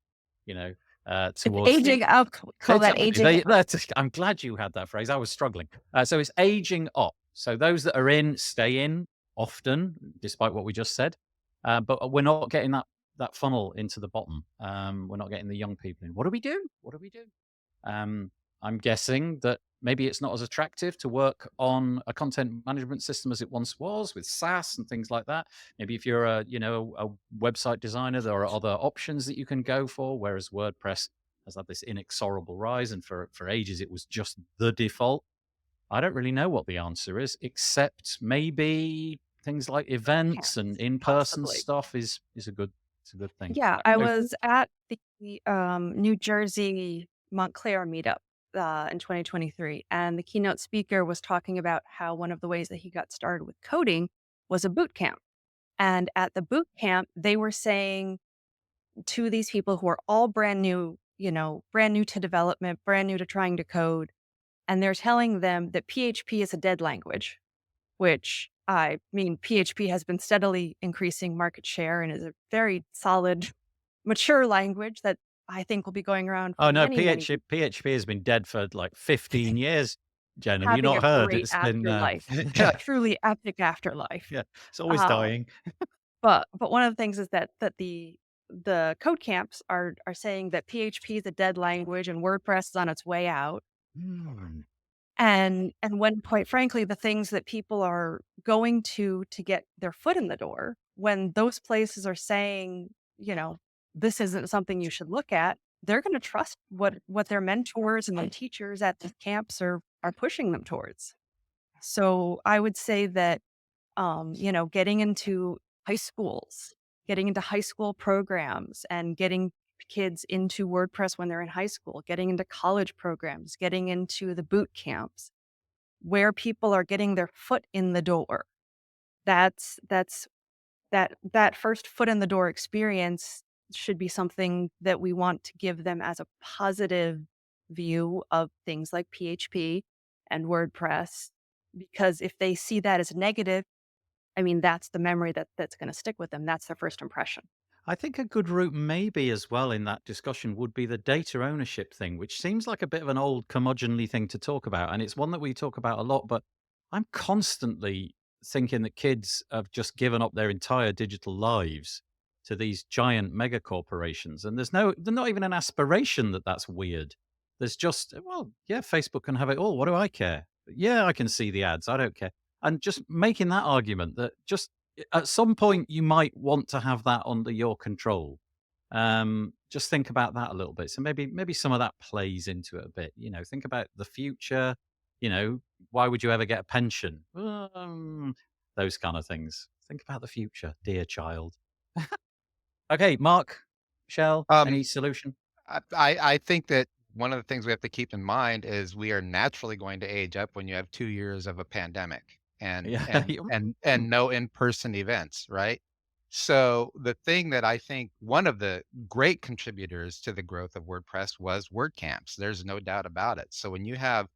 It's Towards aging up. Call that aging up. I'm glad you had that phrase. I was struggling. So it's aging up. So those that are in stay in often, despite what we just said. But we're not getting that funnel into the bottom. We're not getting the young people in. What do we do? I'm guessing that maybe it's not as attractive to work on a content management system as it once was with SaaS and things like that. Maybe if you're a website designer, there are other options that you can go for, whereas WordPress has had this inexorable rise, and for ages it was just the default. I don't really know what the answer is, except maybe things like events and in-person Possibly. stuff is a good thing. Yeah, I was at the New Jersey Montclair meetup in 2023, and the keynote speaker was talking about how one of the ways that he got started with coding was a boot camp. And at the boot camp, they were saying to these people who are all brand new, brand new to development, brand new to trying to code, and they're telling them that PHP is a dead language, which I mean, PHP has been steadily increasing market share and is a very solid, mature language that I think will be going around for Oh no, many PHP has been dead for like 15 years. Jen, have you having a not heard? great It's been afterlife, yeah, a truly epic afterlife. yeah, it's always Um, dying. but one of the things is that the code camps are saying that PHP is a dead language and WordPress is on its way out. Hmm. And when, quite frankly, the things that people are going to get their foot in the door, when those places are saying, this isn't something you should look at, they're going to trust what their mentors and their teachers at the camps are pushing them towards. So I would say that, getting into high schools, getting into high school programs and getting kids into WordPress when they're in high school, getting into college programs, getting into the boot camps where people are getting their foot in the door. That's that first foot in the door experience should be something that we want to give them as a positive view of things like PHP and WordPress. Because if they see that as negative, I mean, that's the memory that's going to stick with them. That's their first impression. I think a good route maybe as well in that discussion would be the data ownership thing, which seems like a bit of an old curmudgeonly thing to talk about. And it's one that we talk about a lot, but I'm constantly thinking that kids have just given up their entire digital lives to these giant mega corporations. And there's not even an aspiration that that's weird. There's just, well, yeah, Facebook can have it all. What do I care? Yeah, I can see the ads. I don't care. And just making that argument that just at some point you might want to have that under your control. Just think about that a little bit. So maybe some of that plays into it a bit. Think about the future. Why would you ever get a pension? Those kind of things. Think about the future, dear child. Okay, Mark, Michelle, Um, any solution? I think that one of the things we have to keep in mind is we are naturally going to age up when you have 2 years of a pandemic and Yeah. and and no in-person events, right? So the thing that I think one of the great contributors to the growth of WordPress was WordCamps. There's no doubt about it. So when you have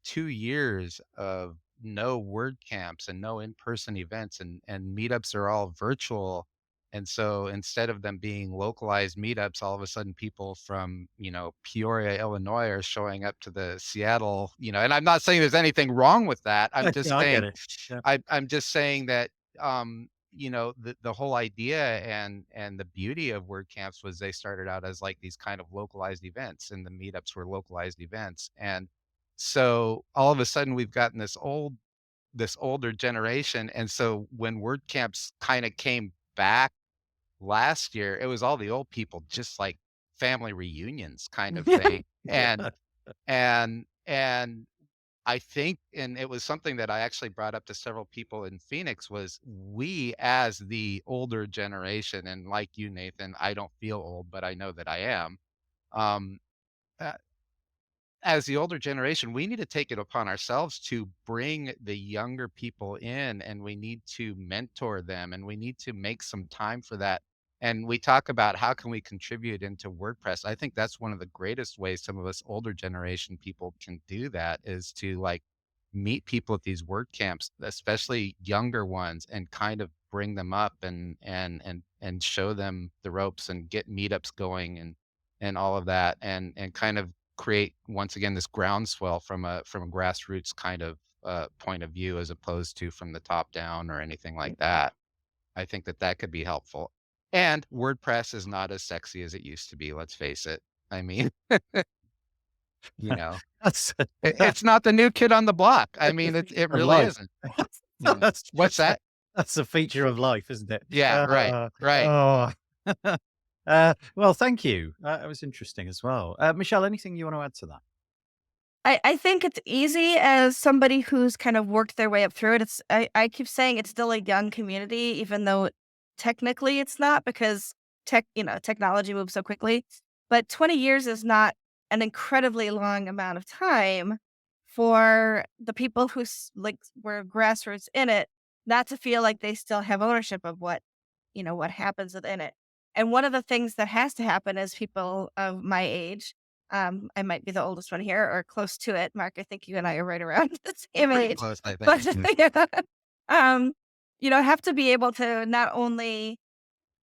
2 years of no WordCamps and no in-person events and meetups are all virtual, and so instead of them being localized meetups, all of a sudden people from, Peoria, Illinois are showing up to the Seattle, and I'm not saying there's anything wrong with that. I'm just Yeah, I get saying it. Yeah. I'm just saying that the whole idea and the beauty of WordCamps was they started out as like these kind of localized events and the meetups were localized events. And so all of a sudden we've gotten this older generation. And so when WordCamps kind of came back last year, it was all the old people, just like family reunions kind of thing. And Yeah. and I think and it was something that I actually brought up to several people in Phoenix was we as the older generation, and like you, Nathan, I don't feel old, but I know that I am. Um, uh, as the older generation, we need to take it upon ourselves to bring the younger people in and we need to mentor them and we need to make some time for that. And we talk about how can we contribute into WordPress. I think that's one of the greatest ways some of us older generation people can do that is to like meet people at these word camps, especially younger ones, and kind of bring them up and show them the ropes and get meetups going and all of that and kind of create once again this groundswell from a grassroots kind of point of view as opposed to from the top down or anything like that. I think that that could be helpful. And WordPress is not as sexy as it used to be. Let's face it. I mean, you know, That's it's not the new kid on the block. I that's a mean, it feature of really life. isn't. That's What's just that? that's a feature of life, isn't it? Yeah, right, right. Oh. Well, thank you. That was interesting as well. Michelle, anything you want to add to that? I think it's easy as somebody who's kind of worked their way up through it. I keep saying it's still a young community, even though technically it's not because technology moves so quickly. But 20 years is not an incredibly long amount of time for the people like were grassroots in it, not to feel like they still have ownership of what happens within it. And one of the things that has to happen is people of my age, I might be the oldest one here or close to it. Mark, I think you and I are right around the same Pretty age. close, I think. But yeah, um, have to be able to not only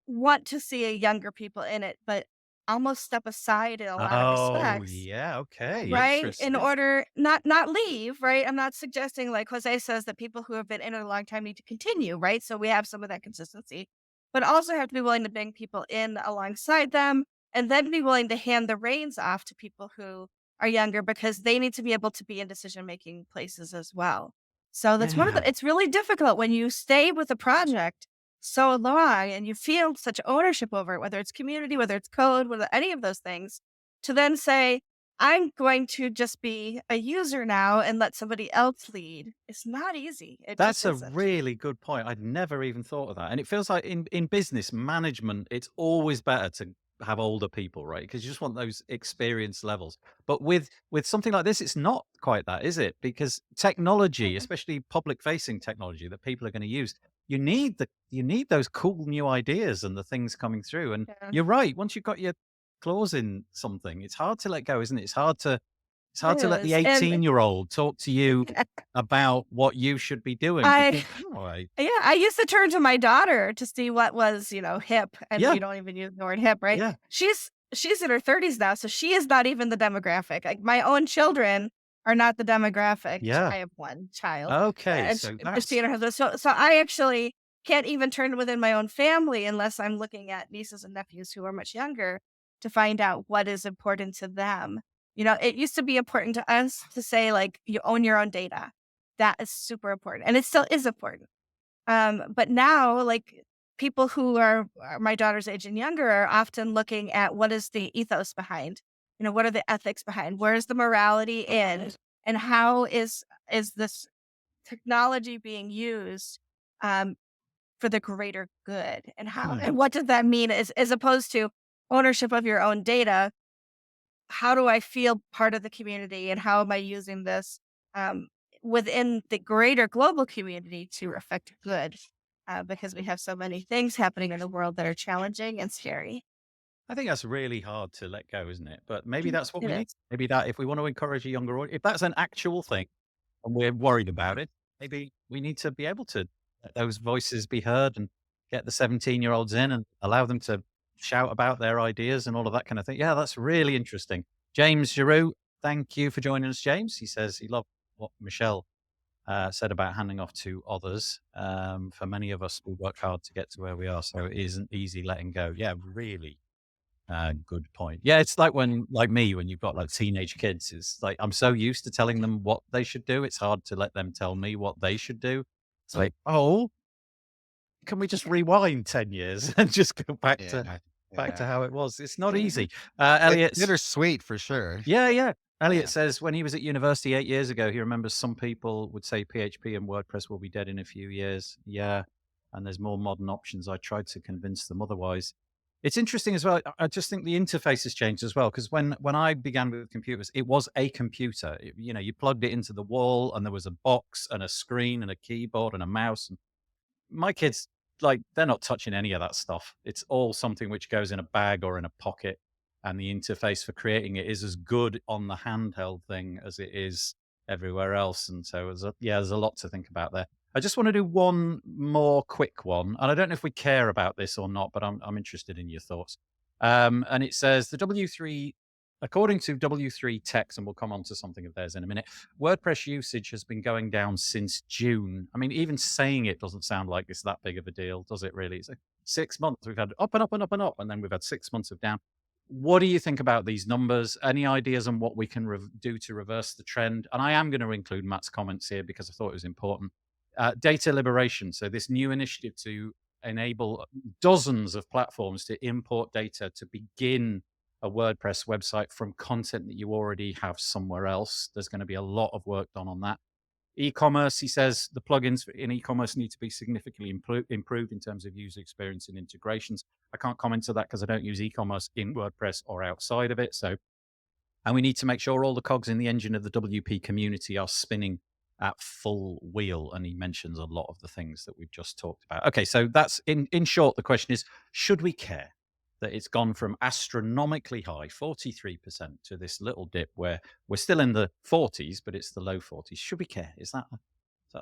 want to see a younger people in it, but almost step aside in a lot of Oh, respects, yeah. Okay. right? In Interesting. order not leave, right? I'm not suggesting like Jose says that people who have been in it a long time need to continue, right? So we have some of that consistency, but also have to be willing to bring people in alongside them and then be willing to hand the reins off to people who are younger because they need to be able to be in decision-making places as well. So that's one of Yeah. the it's really difficult when you stay with a project so long and you feel such ownership over it, whether it's community, whether it's code, whether any of those things, to then say, I'm going to just be a user now and let somebody else lead. It's not easy. It just That's a isn't. really good point. I'd never even thought of that. And it feels like in business management, it's always better to have older people, right? Because you just want those experience levels. But with something like this, it's not quite that, is it? Because technology, Mm, especially public facing technology that people are going to use, you need those cool new ideas and the things coming through. And yeah, you're right. Once you've got your claws in something, it's hard to let go, isn't it? It's it hard to let the is. And 18-year-old talk to you about what you should be doing I because oh, Yeah, I used to turn to my daughter to see what was, hip, and yeah, we don't even use the word hip, right? yeah, She's in her 30s now, so she is not even the demographic. Like, my own children are not the demographic. yeah. I have one child, Okay, and so she that's and her husband. So I actually can't even turn within my own family unless I'm looking at nieces and nephews who are much younger to find out what is important to them. It used to be important to us to say, like, you own your own data. That is super important, and it still is important. But now, like, people who are my daughter's age and younger are often looking at what is the ethos behind, what are the ethics behind, where is the morality in, and how is this technology being used um, for the greater good, and how hmm. and what does that mean as opposed to ownership of your own data. How do I feel part of the community, and how am I using this um, within the greater global community to affect good? Because we have so many things happening in the world that are challenging and scary. I think that's really hard to let go, isn't it? But maybe that's what It we need. is. Maybe that if we want to encourage a younger audience, if that's an actual thing and we're worried about it, maybe we need to be able to let those voices be heard and get the 17-year-olds in and allow them to shout about their ideas and all of that kind of thing. Yeah, that's really interesting. James Giroux, thank you for joining us, James. He says he loved what Michelle said about handing off to others. For many of us, we work hard to get to where we are, so it isn't easy letting go. Yeah, really good point. Yeah, it's like like me, when you've got like teenage kids, it's like I'm so used to telling them what they should do. It's hard to let them tell me what they should do. It's like, oh, can we just rewind 10 years and just go Yeah, back yeah. to how it was? It's not Mhm. easy. It's Elliot's bittersweet for sure. yeah, yeah. Elliot Yeah. says when he was at university 8 years ago, he remembers some people would say PHP and WordPress will be dead in a few years. Yeah. And there's more modern options. I tried to convince them otherwise. It's interesting as well. I just think the interface has changed as well. Because when I began with computers, it was a computer. You plugged it into the wall and there was a box and a screen and a keyboard and a mouse. My kids, like, they're not touching any of that stuff. It's all something which goes in a bag or in a pocket, and the interface for creating it is as good on the handheld thing as it is everywhere else. And so, there's a lot to think about there. I just want to do one more quick one, and I don't know if we care about this or not, but I'm interested in your thoughts. And it says the W3, according to W3 Techs, and we'll come on to something of theirs in a minute. WordPress usage has been going down since June. I mean, even saying it doesn't sound like it's that big of a deal, does it really? It's like 6 months. We've had up and up and up and up, and then we've had 6 months of down. What do you think about these numbers? Any ideas on what we can do to reverse the trend? And I am going to include Matt's comments here because I thought it was important. Data liberation. So, this new initiative to enable dozens of platforms to import data to begin a WordPress website from content that you already have somewhere else. There's going to be a lot of work done on that. E-commerce, he says the plugins in e-commerce need to be significantly improved in terms of user experience and integrations. I can't comment to that because I don't use e-commerce in WordPress or outside of it. And we need to make sure all the cogs in the engine of the WP community are spinning at full wheel. And he mentions a lot of the things that we've just talked about. Okay, so that's in short, the question is, should we care that it's gone from astronomically high, 43%, to this little dip where we're still in the 40s, but it's the low 40s? Should we care? Is that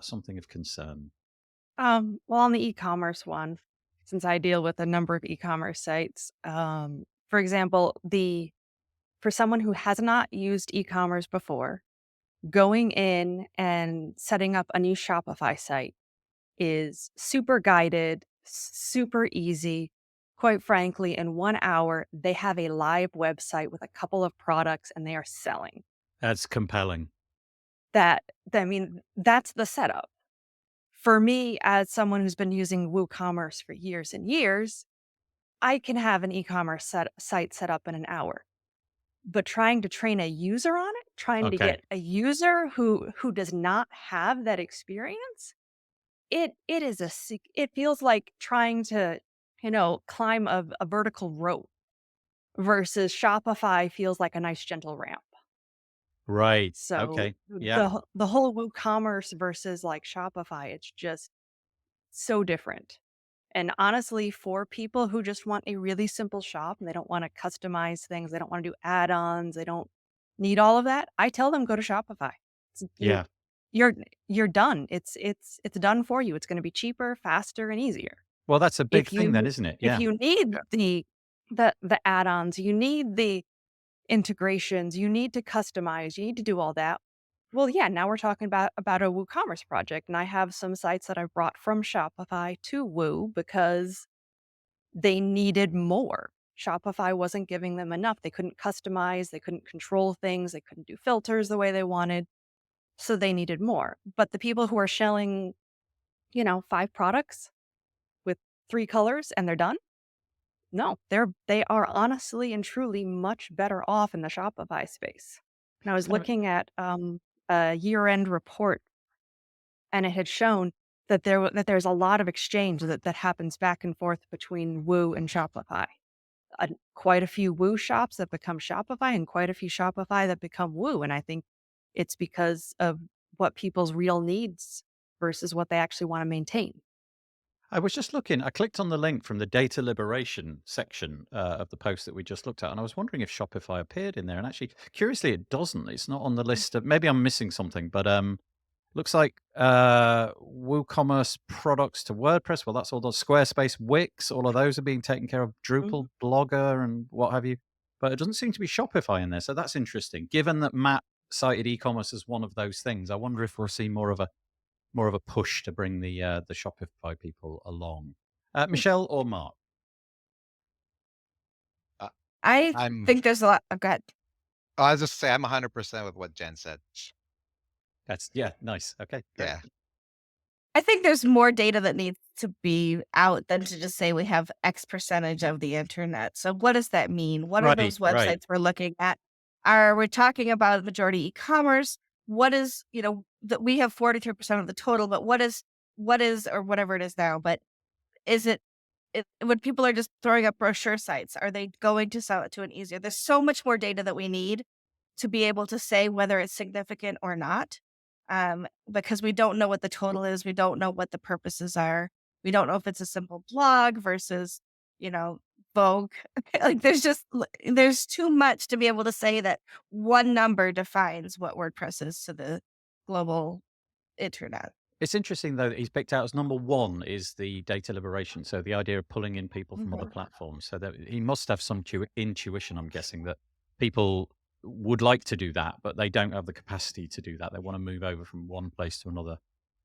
something of concern? Well, on the e-commerce one, since I deal with a number of e-commerce sites, for example, the for someone who has not used e-commerce before, going in and setting up a new Shopify site is super guided, super easy, quite frankly, in 1 hour, they have a live website with a couple of products and they are selling. That's compelling. I mean, that's the setup. For me, as someone who's been using WooCommerce for years and years, I can have an e-commerce site set up in an hour. But trying to train a user on it, trying to Okay. get a user who does not have that experience, it feels like trying to, climb a vertical rope versus Shopify feels like a nice gentle ramp. Right. So Okay. Yeah. the whole WooCommerce versus like Shopify, it's just so different. And honestly, for people who just want a really simple shop and they don't want to customize things, they don't want to do add-ons, they don't need all of that, I tell them go to Shopify. It's, you're Yeah. you're you're done. It's done for you. It's going to be cheaper, faster, and easier. Well, that's a big If thing then, you isn't it? if Yeah. you need the add-ons, you need the integrations, you need to customize, you need to do all that. Well, yeah, now we're talking about a WooCommerce project, and I have some sites that I brought from Shopify to Woo because they needed more. Shopify wasn't giving them enough. They couldn't customize, they couldn't control things, they couldn't do filters the way they wanted, so they needed more. But the people who are selling, 5 products with 3 colors and they're done, no, they are honestly and truly much better off in the Shopify space. And I was Uh, looking at a year-end report, and it had shown that there's a lot of exchange that happens back and forth between Woo and Shopify. Quite a few Woo shops that become Shopify, and quite a few Shopify that become Woo. And I think it's because of what people's real needs versus what they actually want to maintain. I was just looking, I clicked on the link from the data liberation section of the post that we just looked at, and I was wondering if Shopify appeared in there. And actually, curiously, it doesn't. It's not on the list of, maybe I'm missing something, but looks like WooCommerce products to WordPress. Well, that's all those Squarespace, Wix, all of those are being taken care of. Mhm. Drupal, Blogger, and what have you. But it doesn't seem to be Shopify in there. So that's interesting. Given that Matt cited e-commerce as one of those things, I wonder if we'll see more of a push to bring the Shopify people along. Michelle or Mark? Uh, I I'm. think there's a lot. Oh, go ahead. I was just say I'm 100% with what Jen said. That's yeah, nice. Okay, great. Yeah. I think there's more data that needs to be out than to just say we have X percentage of the internet. So what does that mean? What are Right, those right. websites we're looking at? Are we talking about majority e-commerce? What is, that we have 43% of the total, but what is, or whatever it is now, but is it when people are just throwing up brochure sites, are they going to sell it to an easier? There's so much more data that we need to be able to say whether it's significant or not. Because we don't know what the total is. We don't know what the purposes are. We don't know if it's a simple blog versus, you know, Vogue. Like there's too much to be able to say that one number defines what WordPress is to the global internet. It's interesting though that he's picked out as number one is the data liberation. So the idea of pulling in people from other Mhm. platforms. So that he must have some intuition, I'm guessing, that people would like to do that, but they don't have the capacity to do that. They want to move over from one place to another,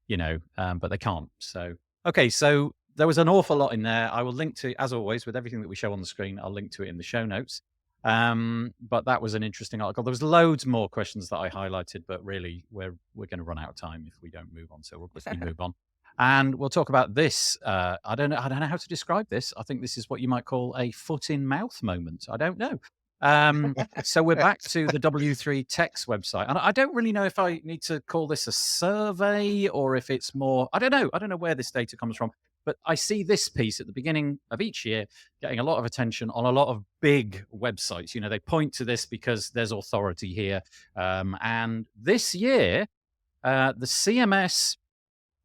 but they can't. So okay, so there was an awful lot in there. I will link to, as always, with everything that we show on the screen. I'll link to it in the show notes. But that was an interesting article. There was loads more questions that I highlighted, but really we're going to run out of time if we don't move on. So we'll quickly move on, and we'll talk about this. I don't know how to describe this. I think this is what you might call a foot in mouth moment. I don't know. So we're back to the W3 Tech's website, and I don't really know if I need to call this a survey or if it's more. I don't know. I don't know where this data comes from, but I see this piece at the beginning of each year getting a lot of attention on a lot of big websites. They point to this because there's authority here. And this year, the CMS,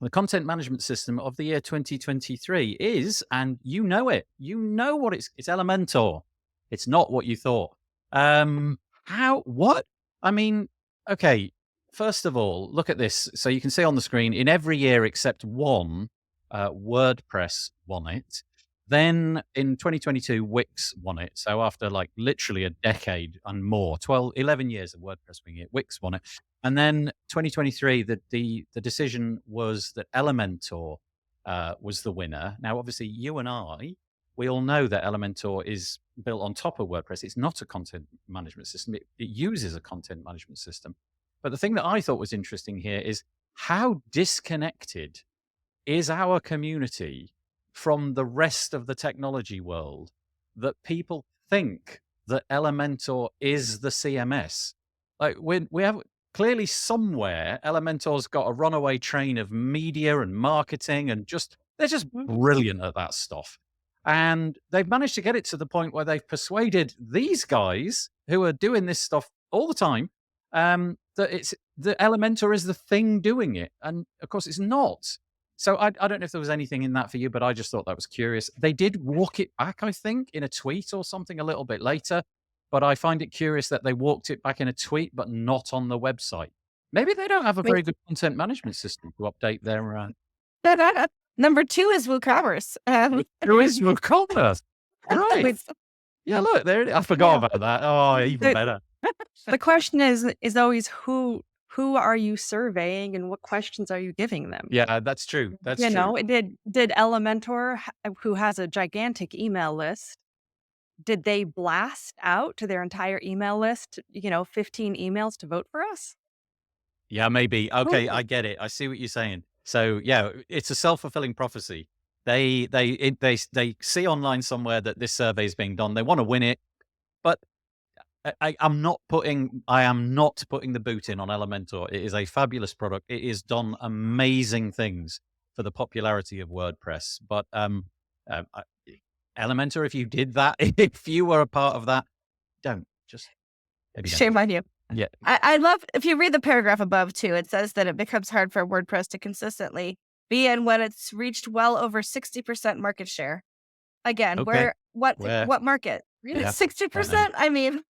the content management system of the year 2023 is, and you know what it's Elementor. It's not what you thought. What? I mean, okay, first of all, look at this. So you can see on the screen, in every year except one, WordPress won it. Then in 2022, Wix won it. So after like literally a decade and more, 11 years of WordPress winning it, Wix won it. And then 2023, the decision was that Elementor was the winner. Now, obviously, you and I we all know that Elementor is built on top of WordPress. It's not a content management system. It uses a content management system. But the thing that I thought was interesting here is how disconnected is our community from the rest of the technology world that people think that Elementor is the CMS. Like we have clearly somewhere Elementor's got a runaway train of media and marketing and they're just brilliant at that stuff. And they've managed to get it to the point where they've persuaded these guys who are doing this stuff all the time that the Elementor is the thing doing it. And of course it's not. So I don't know if there was anything in that for you, but I just thought that was curious. They did walk it back, I think, in a tweet or something a little bit later. But I find it curious that they walked it back in a tweet, but not on the website. Maybe they don't have a very good content management system to update their... Number 2 is WooCommerce. Who is WooCommerce? Right. Yeah, look, there. I forgot about that. Oh, even better. The question is always who are you surveying and what questions are you giving them? Yeah, that's true. That's you true. know, did Elementor, who has a gigantic email list, did they blast out to their entire email list, 15 emails to vote for us? Yeah, maybe. Okay, I get it. I see what you're saying. So yeah, it's a self-fulfilling prophecy. They see online somewhere that this survey is being done. They want to win it, but I am not putting the boot in on Elementor. It is a fabulous product. It has done amazing things for the popularity of WordPress. But Elementor, if you did that, if you were a part of that, maybe don't. Shame on you. Yeah. I love, if you read the paragraph above too, it says that it becomes hard for WordPress to consistently be in when it's reached well over 60% market share. Again, Okay. what market? Really? Yeah, 60%? I mean,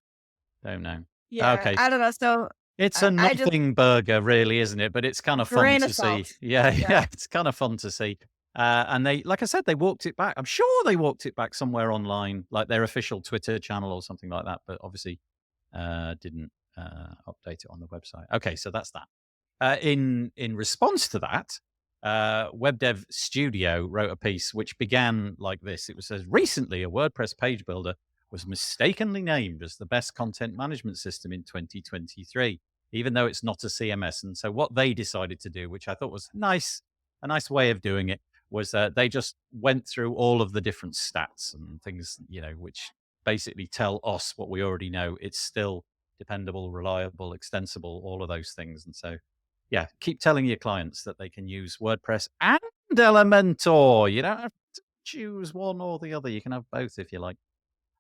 don't know. yeah, Okay. I don't know. So it's a nothing burger, really, isn't it? But it's kind of fun to see. Yeah, it's kind of fun to see. And they, like I said, they walked it back. I'm sure they walked it back somewhere online, like their official Twitter channel or something like that. But obviously, didn't update it on the website. Okay, so that's that. In response to that, Web Dev Studio wrote a piece which began like this. It says, recently a WordPress page builder was mistakenly named as the best content management system in 2023, even though it's not a CMS. And so what they decided to do, which I thought was a nice way of doing it, was they just went through all of the different stats and things, which basically tell us what we already know. It's still dependable, reliable, extensible, all of those things. And so, yeah, keep telling your clients that they can use WordPress and Elementor. You don't have to choose one or the other. You can have both if you like.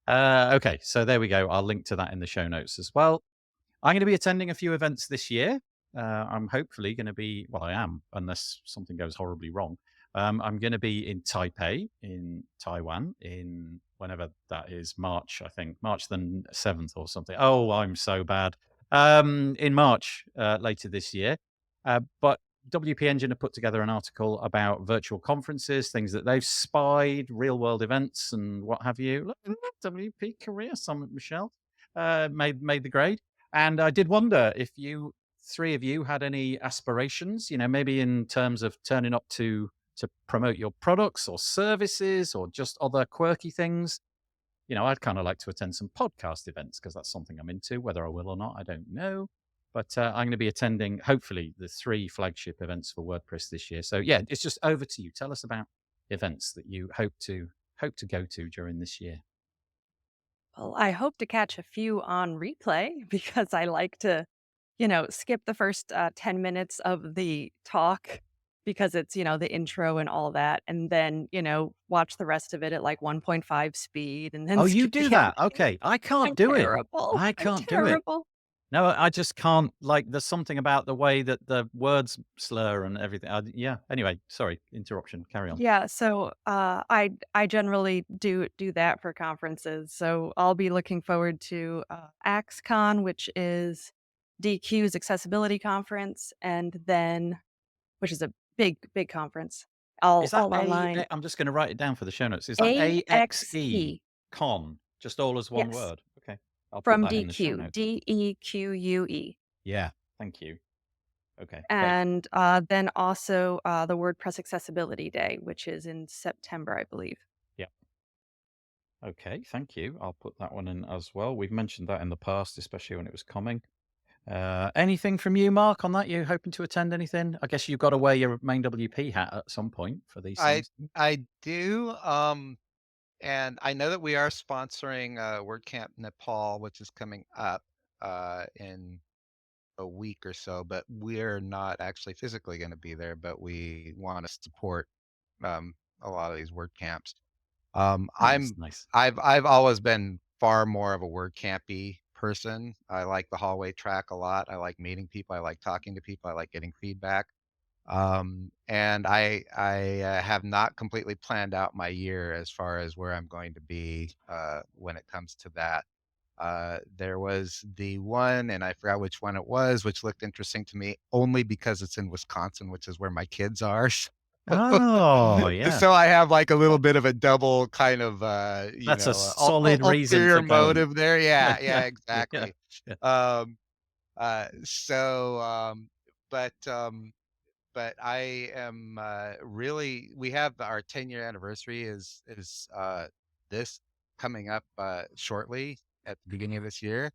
Okay, so there we go. I'll link to that in the show notes as well. I'm going to be attending a few events this year. I'm hopefully going to be, well, I am, unless something goes horribly wrong. I'm going to be in Taipei, in Taiwan, in whenever that is, March, I think, March the 7th or something. Oh, I'm so bad. In March later this year. But WP Engine have put together an article about virtual conferences, things that they've spied, real world events, and what have you. Look, WP Career Summit, Michelle, made the grade. And I did wonder if three of you had any aspirations, maybe in terms of turning up to promote your products or services or just other quirky things. I'd kind of like to attend some podcast events because that's something I'm into. Whether I will or not, I don't know. But I'm going to be attending, hopefully, the 3 flagship events for WordPress this year. So yeah, it's just over to you. Tell us about events that you hope to go to during this year. Well, I hope to catch a few on replay because I like to, skip the first 10 minutes of the talk because it's, the intro and all that. And then, watch the rest of it at like 1.5 speed. And then Oh, you skip do the that? end. Okay. I can't I'm do it. terrible. I I'm can't do it. terrible. No, I just can't. Like, there's something about the way that the words slur and everything. Yeah. Anyway, sorry, interruption. Carry on. Yeah, so I generally do that for conferences. So I'll be looking forward to AxeCon, which is DQ's accessibility conference, and then which is a big conference. Is that All online. I'm just going to write it down for the show notes. Is that AXE Con? Just all as one Yes. word. Okay. I'll put From that in the show DQ, notes. DEQUE. Yeah. Thank you. Okay. great. And then also the WordPress Accessibility Day, which is in September, I believe. Yeah. Okay, thank you. I'll put that one in as well. We've mentioned that in the past, especially when it was coming. Anything from you, Mark, on that? You hoping to attend anything? I guess you've got to wear your MainWP hat at some point for these I things. I do, and I know that we are sponsoring WordCamp Nepal, which is coming up in a week or so, but we're not actually physically going to be there, but we want to support um, a lot of these WordCamps. Um, Nice, I'm nice. I've always been far more of a WordCampy person. I like the hallway track a lot. I like meeting people. I like talking to people. I like getting feedback. And I have not completely planned out my year as far as where I'm going to be when it comes to that. There was the one, and I forgot which one it was, which looked interesting to me only because it's in Wisconsin, which is where my kids are. Oh, yeah. So I have like a little bit of a double kind of, That's a solid reason ulterior for going. motive there. Yeah, Yeah, yeah, yeah, exactly. yeah. Um, so, but, but I am really. We have our 10-year anniversary is this coming up shortly at the beginning of this year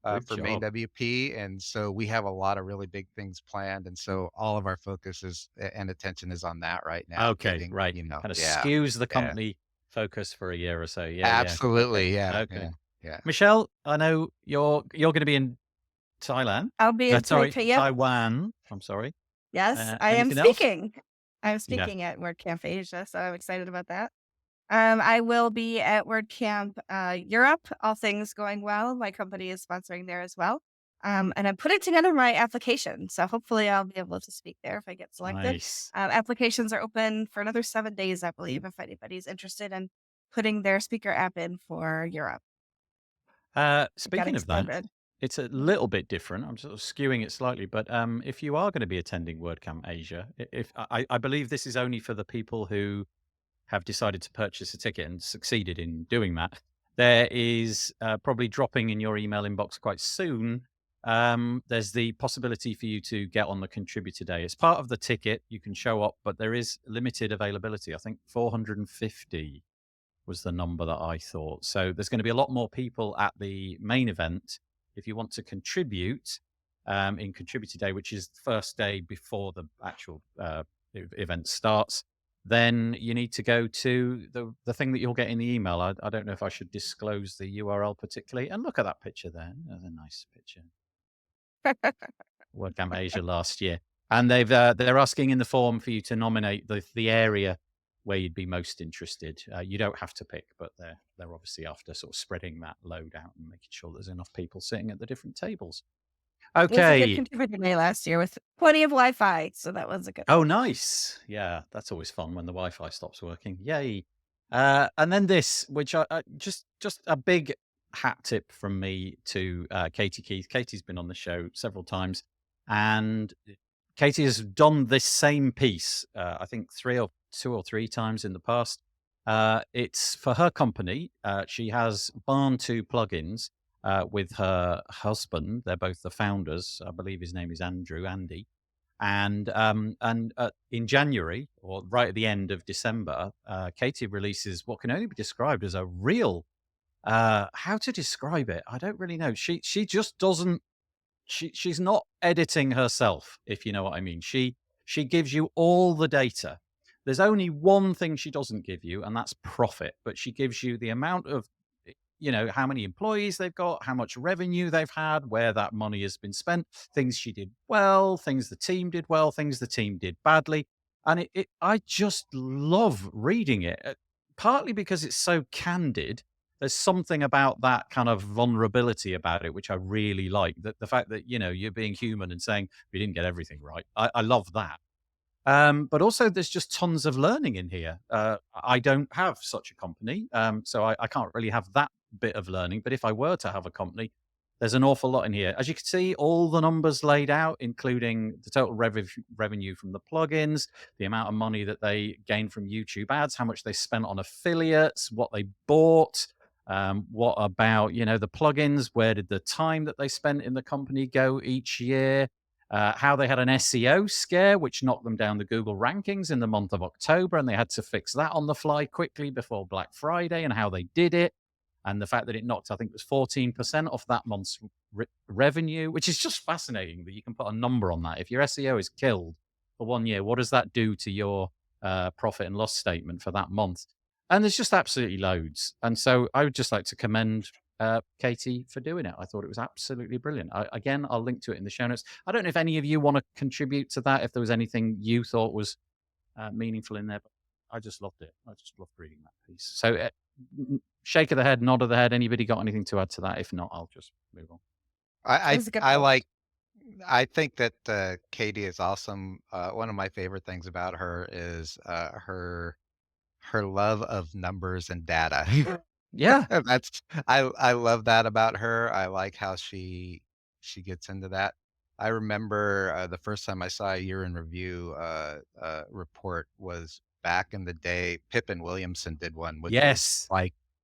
Good for job. MainWP, and so we have a lot of really big things planned, and so all of our focus is and attention is on that right now. Okay, Getting, right. Kind of yeah, skews the yeah, company focus for a year or so. Yeah, yeah. Okay, absolutely, yeah, okay. yeah, yeah. Michelle, I know you're going to be in Thailand. I'll be in Sorry, Taipei. Yep. Taiwan. I'm sorry. Yes, I am Anything else? speaking. I'm Yeah. speaking at WordCamp Asia, so I'm excited about that. I will be at WordCamp Europe, all things going well. My company is sponsoring there as well. And I'm putting together my application. So hopefully I'll be able to speak there if I get selected. Nice. Applications are open for another 7 days, I believe, if anybody's interested in putting their speaker app in for Europe. It got Speaking of that, expanded. it's a Mhm. little bit different. I'm sort of skewing it slightly, but if you are going to be attending WordCamp Asia, if I believe this is only for the people who have decided to purchase a ticket and succeeded in doing that, there is probably dropping in your email inbox quite soon. There's the possibility for you to get on the contributor day. It's part of the ticket. You can show up, but there is limited availability. I think 450 was the number that I thought. So there's going to be a lot more people at the main event. If you want to contribute in Contributor Day, which is the first day before the actual event starts, then you need to go to the thing that you'll get in the email. I don't know if I should disclose the URL particularly. And look at that picture there. That's a nice picture. WordCamp Asia last year, and they're asking in the form for you to nominate the area where you'd be most interested. You don't have to pick, but they're obviously after sort of spreading that load out and making sure there's enough people sitting at the different tables. It was a good Okay. contributor day last year with plenty of Wi-Fi, so that was a good Oh, one. nice. Yeah, that's always fun when the Wi-Fi stops working. Yay. And then this, which I just a big hat tip from me to Katie Keith. Katie's been on the show several times, and Katie has done this same piece, I think two or three times in the past. It's for her company. She has Barn 2 plugins with her husband. They're both the founders. I believe his name is Andy. And in January, or right at the end of December, Katie releases what can only be described as a real. How to describe it? I don't really know. She just doesn't. She's not editing herself, if you know what I mean. She gives you all the data. There's only one thing she doesn't give you, and that's profit. But she gives you the amount of, how many employees they've got, how much revenue they've had, where that money has been spent, things she did well, things the team did well, things the team did badly. And I just love reading it, partly because it's so candid. There's something about that kind of vulnerability about it, which I really like. That the fact that, you're being human and saying, we didn't get everything right. I love that. But also, there's just tons of learning in here. I don't have such a company, so I can't really have that bit of learning. But if I were to have a company, there's an awful lot in here. As you can see, all the numbers laid out, including the total revenue from the plugins, the amount of money that they gained from YouTube ads, how much they spent on affiliates, what they bought. What about, the plugins? Where did the time that they spent in the company go each year? How they had an SEO scare, which knocked them down the Google rankings in the month of October, and they had to fix that on the fly quickly before Black Friday, and how they did it. And the fact that it knocked, I think it was 14% off that month's revenue, which is just fascinating that you can put a number on that. If your SEO is killed for 1 year, what does that do to your profit and loss statement for that month? And there's just absolutely loads. And so I would just like to commend Katie for doing it. I thought it was absolutely brilliant. Again, I'll link to it in the show notes. I don't know if any of you want to contribute to that, if there was anything you thought was meaningful in there, but I just loved it. I just loved reading that piece. So shake of the head, nod of the head. Anybody got anything to add to that? If not, I'll just move on. I It I, was a good I post. like. I think that Katie is awesome. One of my favorite things about her is her love of numbers and data. Yeah. That's I love that about her. I like how she gets into that. I remember the first time I saw a year in review report was back in the day. Pippin Williamson did one, which Yes.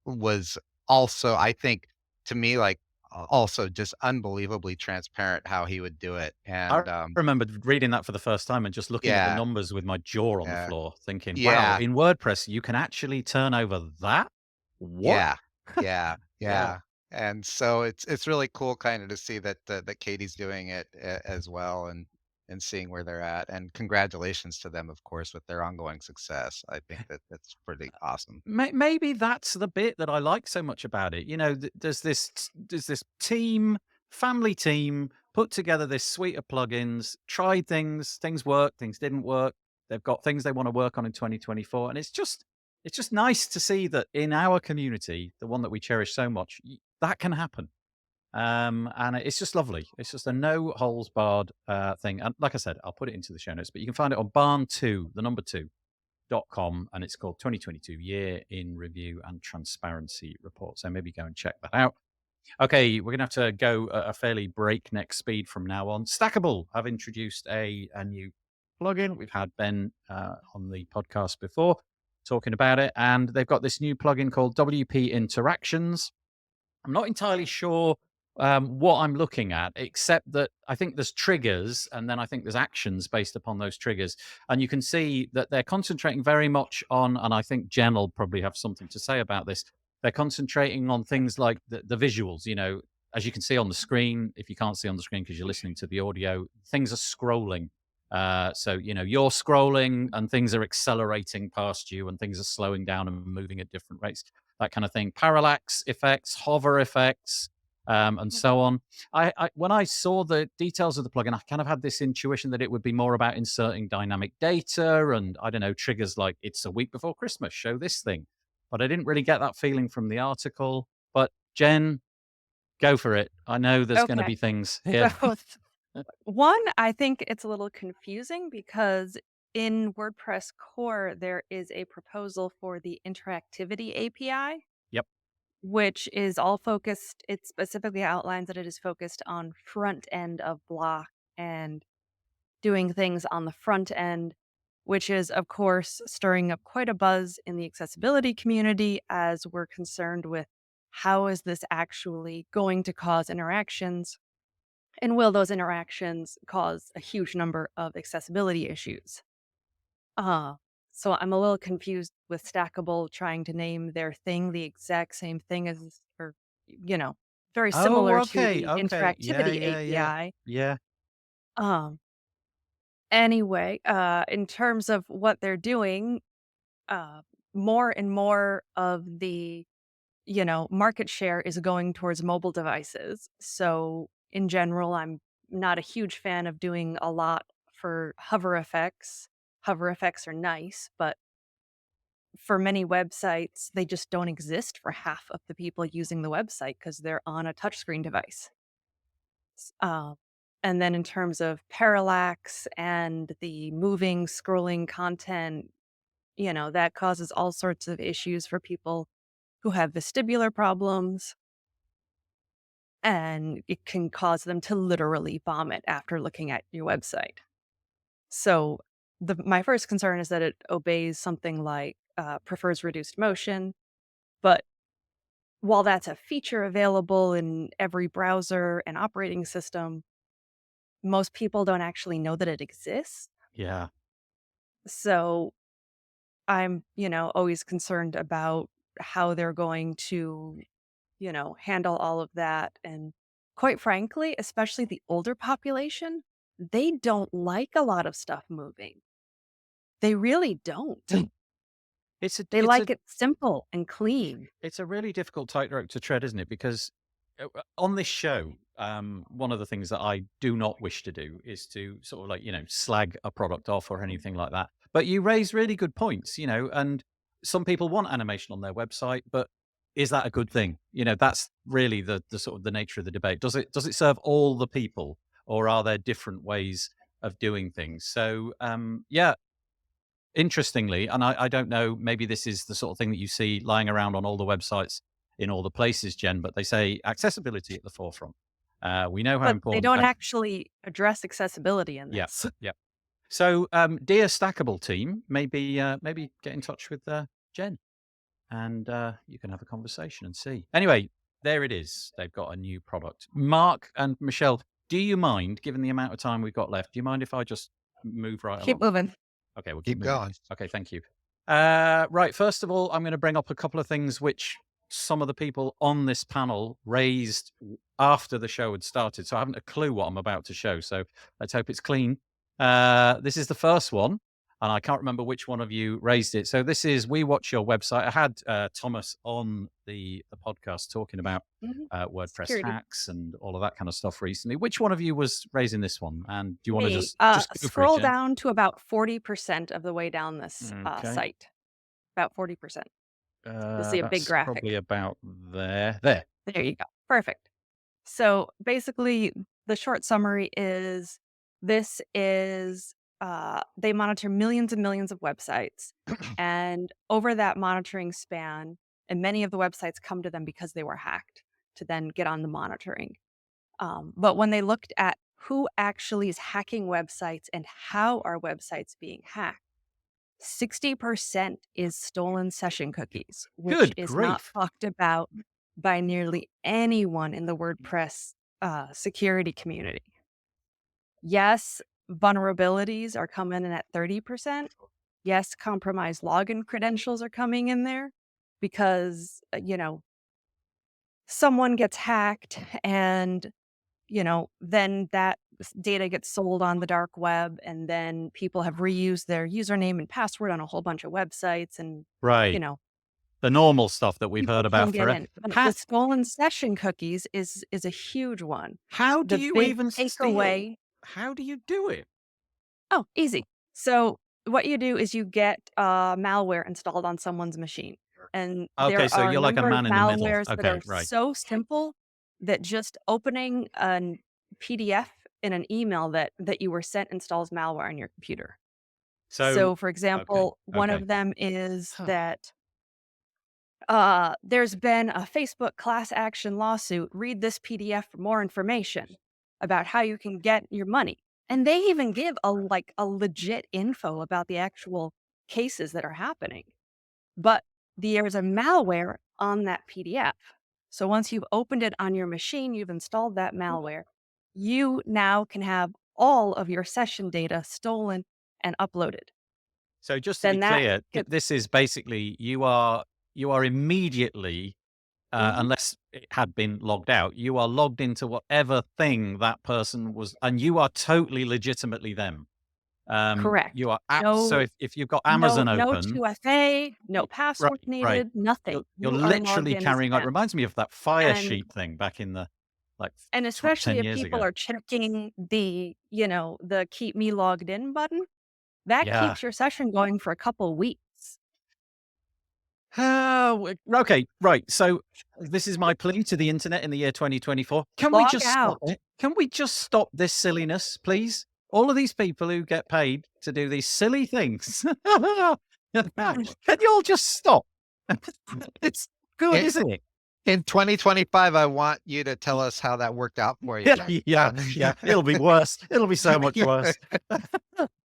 was also, I think, to me, like also just unbelievably transparent how he would do it. I And remember reading that for the first time and just looking at the yeah, numbers with my jaw on the yeah, floor, thinking, wow, yeah, in WordPress, you can actually turn over that? What? yeah, yeah, Yeah. yeah. And so it's really cool kind of to see that that Katie's doing it as well, and seeing where they're at. And congratulations to them, of course, with their ongoing success. I think that that's pretty awesome. Maybe that's the bit that I like so much about it. You know, there's this team, family team, put together this suite of plugins, tried things worked, things didn't work. They've got things they want to work on in 2024, and it's just nice to see that in our community, the one that we cherish so much, that can happen. And it's just lovely. It's just a no holes barred thing. And like I said, I'll put it into the show notes, but you can find it on barn2, the number 2.com, and it's called 2022 Year in Review and Transparency Report. So maybe go and check that out. Okay, we're going to have to go at a fairly breakneck speed from now on. Stackable have introduced a new plugin. We've had Ben on the podcast before talking about it, and they've got this new plugin called WP Interactions. I'm not entirely sure what I'm looking at, except that I think there's triggers and then I think there's actions based upon those triggers. And you can see that they're concentrating very much on, and I think Jen will probably have something to say about this, they're concentrating on things like the visuals. You know, as you can see on the screen, if you can't see on the screen because you're listening to the audio, things are scrolling. So, you know, you're scrolling and things are accelerating past you and things are slowing down and moving at different rates, that kind of thing. Parallax effects, hover effects, and so on. When I saw the details of the plugin, I kind of had this intuition that it would be more about inserting dynamic data and, I don't know, triggers like it's a week before Christmas, show this thing. But I didn't really get that feeling from the article. But Jen, go for it. I know there's going to Okay. be things here. So, one, I think it's a little confusing because in WordPress core, there is a proposal for the interactivity API, Yep. which is all focused, it specifically outlines that it is focused on front end of block and doing things on the front end, which is, of course, stirring up quite a buzz in the accessibility community as we're concerned with how is this actually going to cause interactions, and will those interactions cause a huge number of accessibility issues? Uh, so I'm a little confused with Stackable trying to name their thing the exact same thing as, or, you know, very Oh, similar to okay. the Okay. Yeah, interactivity yeah, yeah. API. Yeah. Um, anyway, in terms of what they're doing, uh, more and more of the, market share is going towards mobile devices. So in general, I'm not a huge fan of doing a lot for hover effects. Hover effects are nice, but for many websites, they just don't exist for half of the people using the website because they're on a touchscreen device. Uh, and then in terms of parallax and the moving, scrolling content, that causes all sorts of issues for people who have vestibular problems, and it can cause them to literally vomit after looking at your website. So my first concern is that it obeys something like prefers reduced motion, but while that's a feature available in every browser and operating system, most people don't actually know that it exists. Yeah. So I'm, always concerned about how they're going to handle all of that. And quite frankly, especially the older population, they don't like a lot of stuff moving. They really don't. It's a They it's a like it simple and clean. it's a really difficult tightrope to tread, isn't it? Because on this show, one of the things that I do not wish to do is to sort of like, slag a product off or anything like that. But you raise really good points, and some people want animation on their website, but is that a good thing? That's really the sort of the nature of the debate. Does it serve all the people, or are there different ways of doing things? So, yeah, interestingly, and I don't know, maybe this is the sort of thing that you see lying around on all the websites in all the places, Jen, but they say accessibility at the forefront. We know how But they important. don't actually address accessibility in Yeah, this. yeah. So, dear Stackable team, maybe get in touch with Jen, and you can have a conversation and see. Anyway, there it is. They've got a new product. Mark and Michelle, do you mind, given the amount of time we've got left, do you mind if I just move right Keep along? moving. Okay, we'll Keep keep moving. going. Okay, thank you. Right, first of all, I'm going to bring up a couple of things which some of the people on this panel raised after the show had started. So I haven't a clue what I'm about to show. So let's hope it's clean. This is the first one, and I can't remember which one of you raised it. So this is We Watch Your Website. I had Thomas on the podcast talking about WordPress Security. hacks and all of that kind of stuff recently. Which one of you was raising this one? And do you want to Me. just go for it, Scroll Jen? down to about 40% of the way down this Okay. site. About 40%. You'll see a big That's graphic. probably about there. There. There you go. Perfect. So basically, the short summary is this is they monitor millions and millions of websites. And over that monitoring span, and many of the websites come to them because they were hacked to then get on the monitoring. But when they looked at who actually is hacking websites and how are websites being hacked, 60% is stolen session cookies, which Good is not grief. talked about by nearly anyone in the WordPress security community. Yes, vulnerabilities are coming in at 30%. Yes, compromised login credentials are coming in there because, someone gets hacked and, then that data gets sold on the dark web, and then people have reused their username and password on a whole bunch of websites, and, Right. The normal stuff that we've people heard can about get forever. in. But the stolen session cookies is a huge one. How do The you big even steal? takeaway. How do you do it? Oh, easy. So what you do is you get malware installed on someone's machine. And Okay, there so are a you're like a number of man in the middle. malwares that Okay, are right. so simple that just opening a PDF in an email that you were sent installs malware on your computer. So for example, one okay. of them is Huh. that there's been a Facebook class action lawsuit. Read this PDF for more information about how you can get your money. And they even give a legit info about the actual cases that are happening. But there's a malware on that PDF. So once you've opened it on your machine, you've installed that malware, you now can have all of your session data stolen and uploaded. So just to be Then that clear, gets, this is basically you are immediately, Mhm. unless it had been logged out, you are logged into whatever thing that person was, and you are totally legitimately them. Correct. You are so No, if you've got Amazon no open, 2FA, no password right, needed, nothing. you're You are logged literally in as carrying on. It them. reminds me of that fire And sheet thing back in the like especially 10 if years people ago. are checking the keep me logged in button, that Yeah. keeps your session going for a couple weeks. Okay, right. So this is my plea to the internet in the year 2024. Can we Log just out. stop it? Can we just stop this silliness, please? All of these people who get paid to do these silly things. Can you all just stop? It's good, It- isn't it? In 2025, I want you to tell us how that worked out for you. Yeah, yeah. It'll be worse. It'll be so much worse.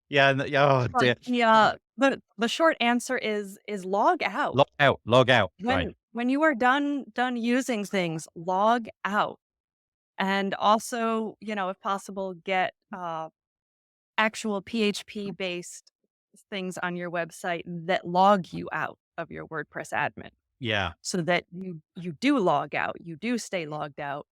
Yeah. Oh dear. Yeah, the short answer is log out. Log out. Log out. When Right. when you are done using things, log out. And also, if possible, get actual PHP based things on your website that log you out of your WordPress admin. Yeah. so that you do log out, you do stay logged out.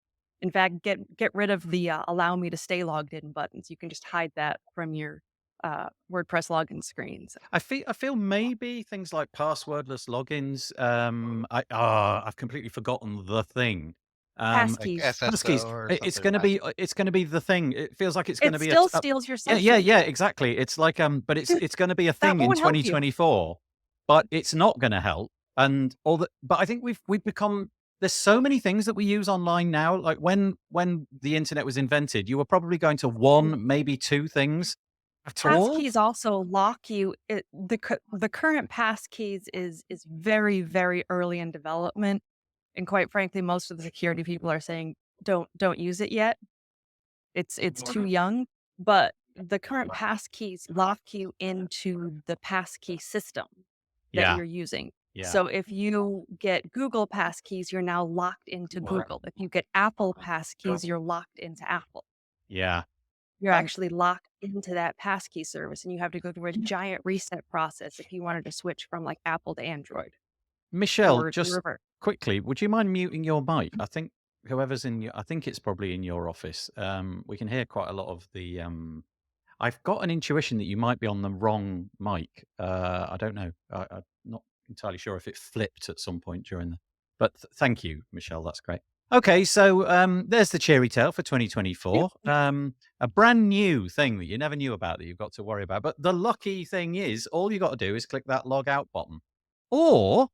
In fact, get rid of the allow me to stay logged in buttons. You can just hide that from your WordPress login screens. I feel maybe things like passwordless logins. I've completely forgotten the thing. Like Passkeys. Passkeys. SSO or It's something going to be. password. It's going to be the thing. It feels like it's going It to be still steals your yeah, yeah, session. yeah. Exactly. It's like but it's going to be a That thing in won't help you. 2024, but it's not going to help. And all the. But I think we've become. There's so many things that we use online now. Like when the internet was invented, you were probably going to one, maybe two things at all. Passkeys also lock you. The current passkeys is very, very early in development, and quite frankly, most of the security people are saying don't use it yet. It's too young. But the current passkeys lock you into the passkey system that Yeah. you're using. Yeah. So if you get Google passkeys, you're now locked into Google. If you get Apple passkeys, you're locked into Apple. Yeah. You're Um, actually locked into that passkey service, and you have to go through a giant reset process if you wanted to switch from like Apple to Android Michelle, or the just reverse. quickly, would you mind muting your mic? I think I think it's probably in your office. We can hear quite a lot of the. I've got an intuition that you might be on the wrong mic. I don't know. I'm not entirely sure if it flipped at some point during the. But thank you, Michelle. That's great. Okay, so there's the cheery tale for 2024. A brand new thing that you never knew about that you've got to worry about. But the lucky thing is, all you got to do is click that log out button, or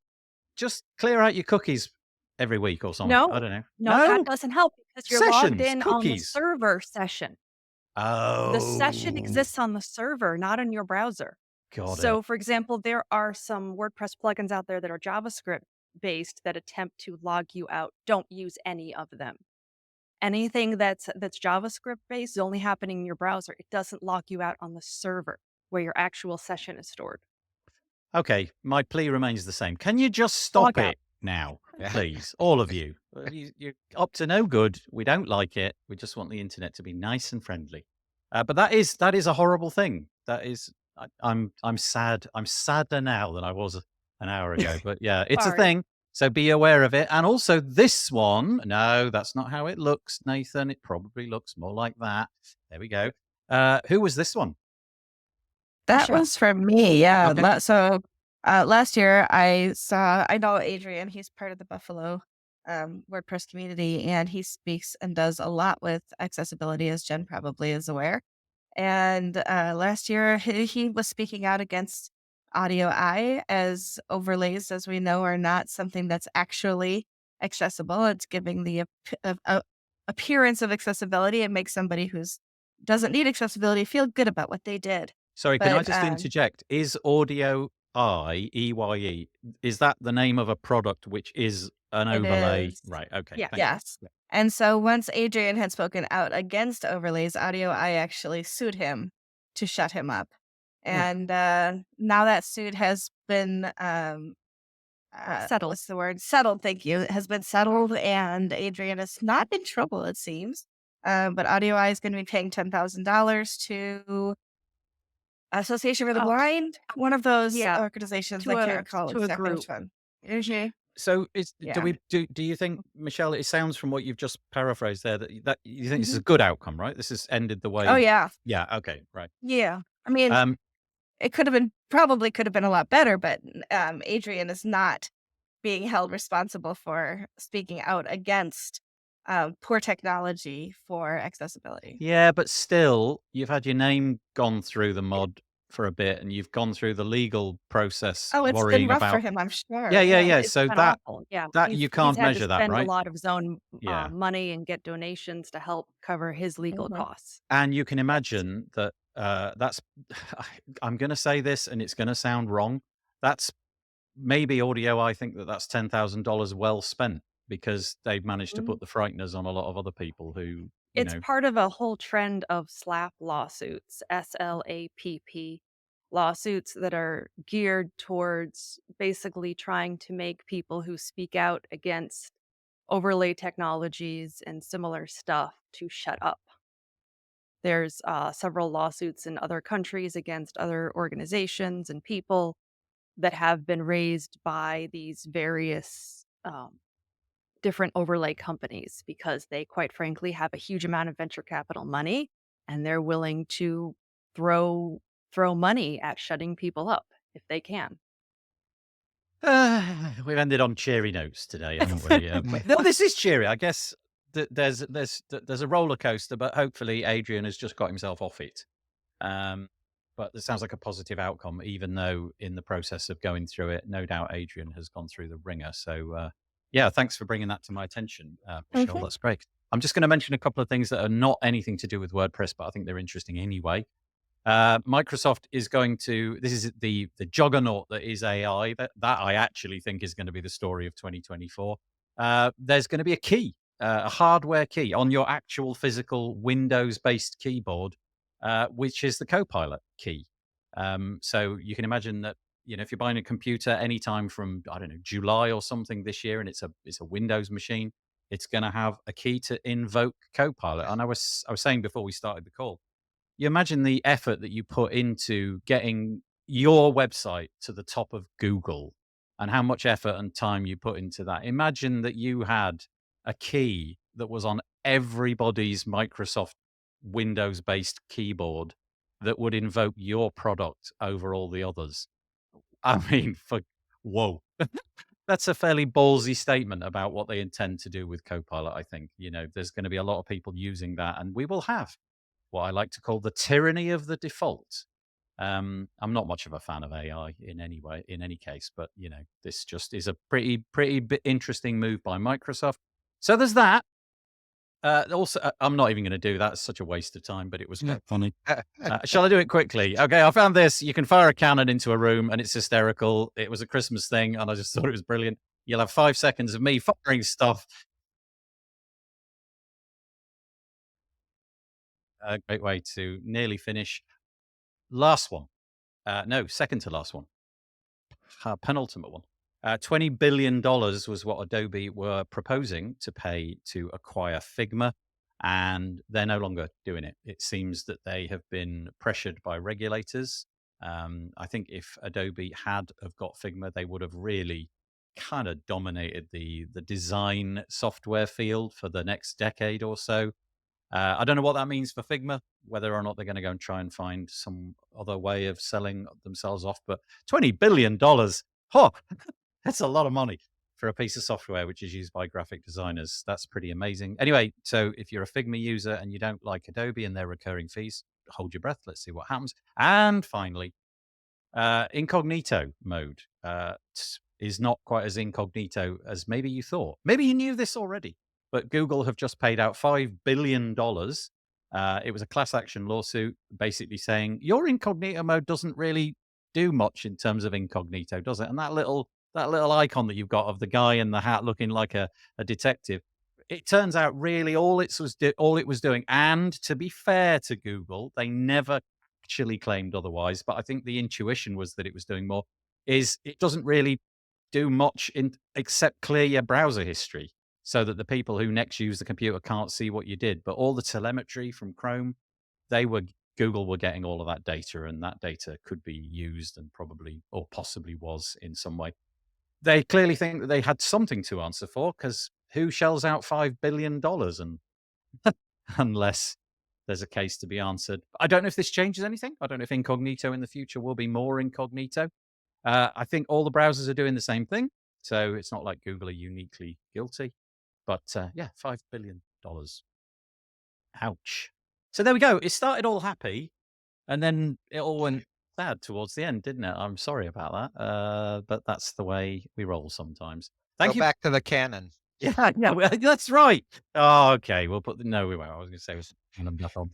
just clear out your cookies every week or something. I No, don't know. no, that No doesn't help because you're logged sessions, in on the cookies. server session. The session Oh, exists on the server, not in your browser. got it. So, for example, there are some WordPress plugins out there that are JavaScript based that attempt to log you out. Don't use any of them. Anything that's JavaScript based is only happening in your browser. It doesn't log you out on the server where your actual session is stored. Okay, my plea remains the same. Can you just Log stop out. it now, yeah. please? All of you. You're up to no good. We don't like it. We just want the internet to be nice and friendly. But that is a horrible thing. That is. I'm sad. I'm sadder now than I was an hour ago. But yeah, it's a Sorry. thing. So be aware of it. And also this one. No, that's not how it looks, Nathan. It probably looks more like that. There we go. Who was this one? That Michelle. was from me. Yeah. Okay. Last year I know Adrian, he's part of the Buffalo WordPress community, and he speaks and does a lot with accessibility, as Jen probably is aware. And last year he was speaking out against audio I, as overlays, as we know, are not something that's actually accessible. It's giving the appearance of accessibility. It makes somebody who's doesn't need accessibility feel good about what they did. Sorry, can I But just interject? Is Audio EYE, is that the name of a product which is an it overlay? is. Right. Okay. Yeah. Thank you. Yes. Yeah. And so once Adrian had spoken out against overlays, Audio I actually sued him to shut him up. Yeah. And now that suit has been Settled. what's the word? Settled. Thank you. It has been settled, and Adrian is not in trouble, it seems. But Audio I is going to be paying $10,000 to Association for the Oh, Blind, one of those yeah. organizations. To I can't a recall to a exactly group. which one. Mhm. So Yeah. do you think, Michelle, it sounds from what you've just paraphrased there that you think this is Mhm. a good outcome, right? This has ended the Oh way. yeah. Yeah. Okay. Right. Yeah. I mean, Um, it could have been a lot better, but Adrian is not being held responsible for speaking out against poor technology for accessibility. yeah, but still, you've had your name gone through the mud for a bit and you've gone through the legal process Oh, it's been worrying rough for about. him, I'm Yeah, sure. yeah, Yeah. yeah. It's So been awful. Yeah. that you He's can't had to measure that, spend a right? lot of his own Yeah. money and get donations to help cover his legal Mhm. costs. And you can Yes. imagine that that's, I'm going to say this and it's going to sound wrong. That's maybe audio. I think that's $10,000 well spent because they've managed to Mhm. put the frighteners on a lot of other people who, It's part of a whole trend of SLAP lawsuits, SLAPP lawsuits that are geared towards basically trying to make people who speak out against overlay technologies and similar stuff to shut up. There's several lawsuits in other countries against other organizations and people that have been raised by these various different overlay companies because they, quite frankly, have a huge amount of venture capital money and they're willing to throw money at shutting people up if they can. We've ended on cheery notes today, haven't we? No, this is cheery. I guess there's a roller coaster, but hopefully Adrian has just got himself off it. But it sounds like a positive outcome, even though in the process of going through it, no doubt Adrian has gone through the ringer. So, yeah, thanks for bringing that to my attention, Michelle. That's great. I'm just going to mention a couple of things that are not anything to do with WordPress, but I think they're interesting anyway. Microsoft is going to, this is the juggernaut that is AI, that I actually think is going to be the story of 2024. There's going to be a key, a hardware key on your actual physical Windows-based keyboard, which is the CoPilot key. So you can imagine that, if you're buying a computer anytime from, I don't know, July or something this year, and it's a Windows machine, it's going to have a key to invoke CoPilot. And I was saying before we started the call, you imagine the effort that you put into getting your website to the top of Google and how much effort and time you put into that. Imagine that you had a key that was on everybody's Microsoft Windows based keyboard that would invoke your product over all the others. I mean, whoa. That's a fairly ballsy statement about what they intend to do with Copilot, I think. There's going to be a lot of people using that, and we will have what I like to call the tyranny of the default. I'm not much of a fan of AI in any case, but this just is a pretty interesting move by Microsoft. So there's that. Also, I'm not even going to do that. It's such a waste of time, but it was quite funny. Shall I do it quickly? Okay, I found this. You can fire a cannon into a room, and it's hysterical. It was a Christmas thing, and I just thought it was brilliant. You'll have 5 seconds of me firing stuff. A great way to nearly finish. Last one. No, second to last one. Penultimate one. $20 billion was what Adobe were proposing to pay to acquire Figma, and they're no longer doing it. It seems that they have been pressured by regulators. I think if Adobe had have got Figma, they would have really kind of dominated the design software field for the next decade or so. I don't know what that means for Figma, whether or not they're going to go and try and find some other way of selling themselves off. But $20 billion, oh, that's a lot of money for a piece of software which is used by graphic designers. That's pretty amazing. Anyway, so if you're a Figma user and you don't like Adobe and their recurring fees, hold your breath. Let's see what happens. And finally, incognito mode is not quite as incognito as maybe you thought. Maybe you knew this already, but Google have just paid out $5 billion. It was a class action lawsuit basically saying your incognito mode doesn't really do much in terms of incognito, does it? And that little icon that you've got of the guy in the hat looking like a detective, it turns out really all it was doing. And to be fair to Google, they never actually claimed otherwise, but I think the intuition was that it was doing more, is it doesn't really do much except clear your browser history so that the people who next use the computer can't see what you did. But all the telemetry from Chrome, Google were getting all of that data, and that data could be used and probably or possibly was in some way. They clearly think that they had something to answer for, because who shells out $5 billion and unless there's a case to be answered. I don't know if this changes anything. I don't know if incognito in the future will be more incognito. I think all the browsers are doing the same thing. So it's not like Google are uniquely guilty. But yeah, $5 billion. Ouch. So there we go. It started all happy, and then it all went bad towards the end, didn't it? I'm sorry about that. But that's the way we roll sometimes. Thank Go you. back to the canon. Yeah, that's right. Oh, okay. We'll put no, we won't. I was going to say it was kind of nothing.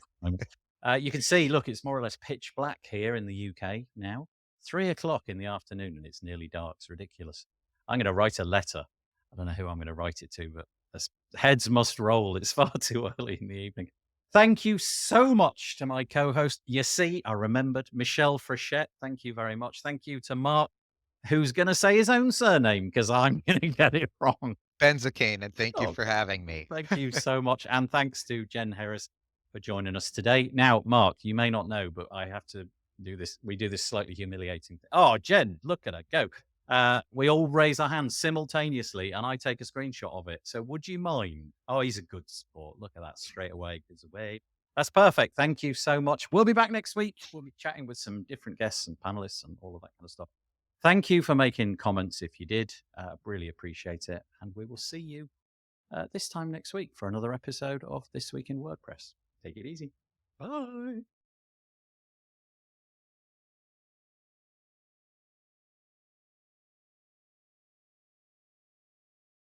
You can see, look, it's more or less pitch black here in the UK now. 3:00 in the afternoon, and it's nearly dark. It's ridiculous. I'm going to write a letter. I don't know who I'm going to write it to, but heads must roll. It's far too early in the evening. Thank you so much to my co-host. You see, I remembered, Michelle Frechette. Thank you very much. Thank you to Mark, who's going to say his own surname because I'm going to get it wrong. Benzicane, and thank you for having me. Thank you so much. And thanks to Jen Harris for joining us today. Now, Mark, you may not know, but I have to We do this slightly humiliating thing. Oh, Jen, look at her go. We all raise our hands simultaneously, and I take a screenshot of it. So would you mind? Oh, he's a good sport. Look at that straight away. Gives away. That's perfect. Thank you so much. We'll be back next week. We'll be chatting with some different guests and panelists and all of that kind of stuff. Thank you for making comments if you did. Really appreciate it. And we will see you this time next week for another episode of This Week in WordPress. Take it easy. Bye.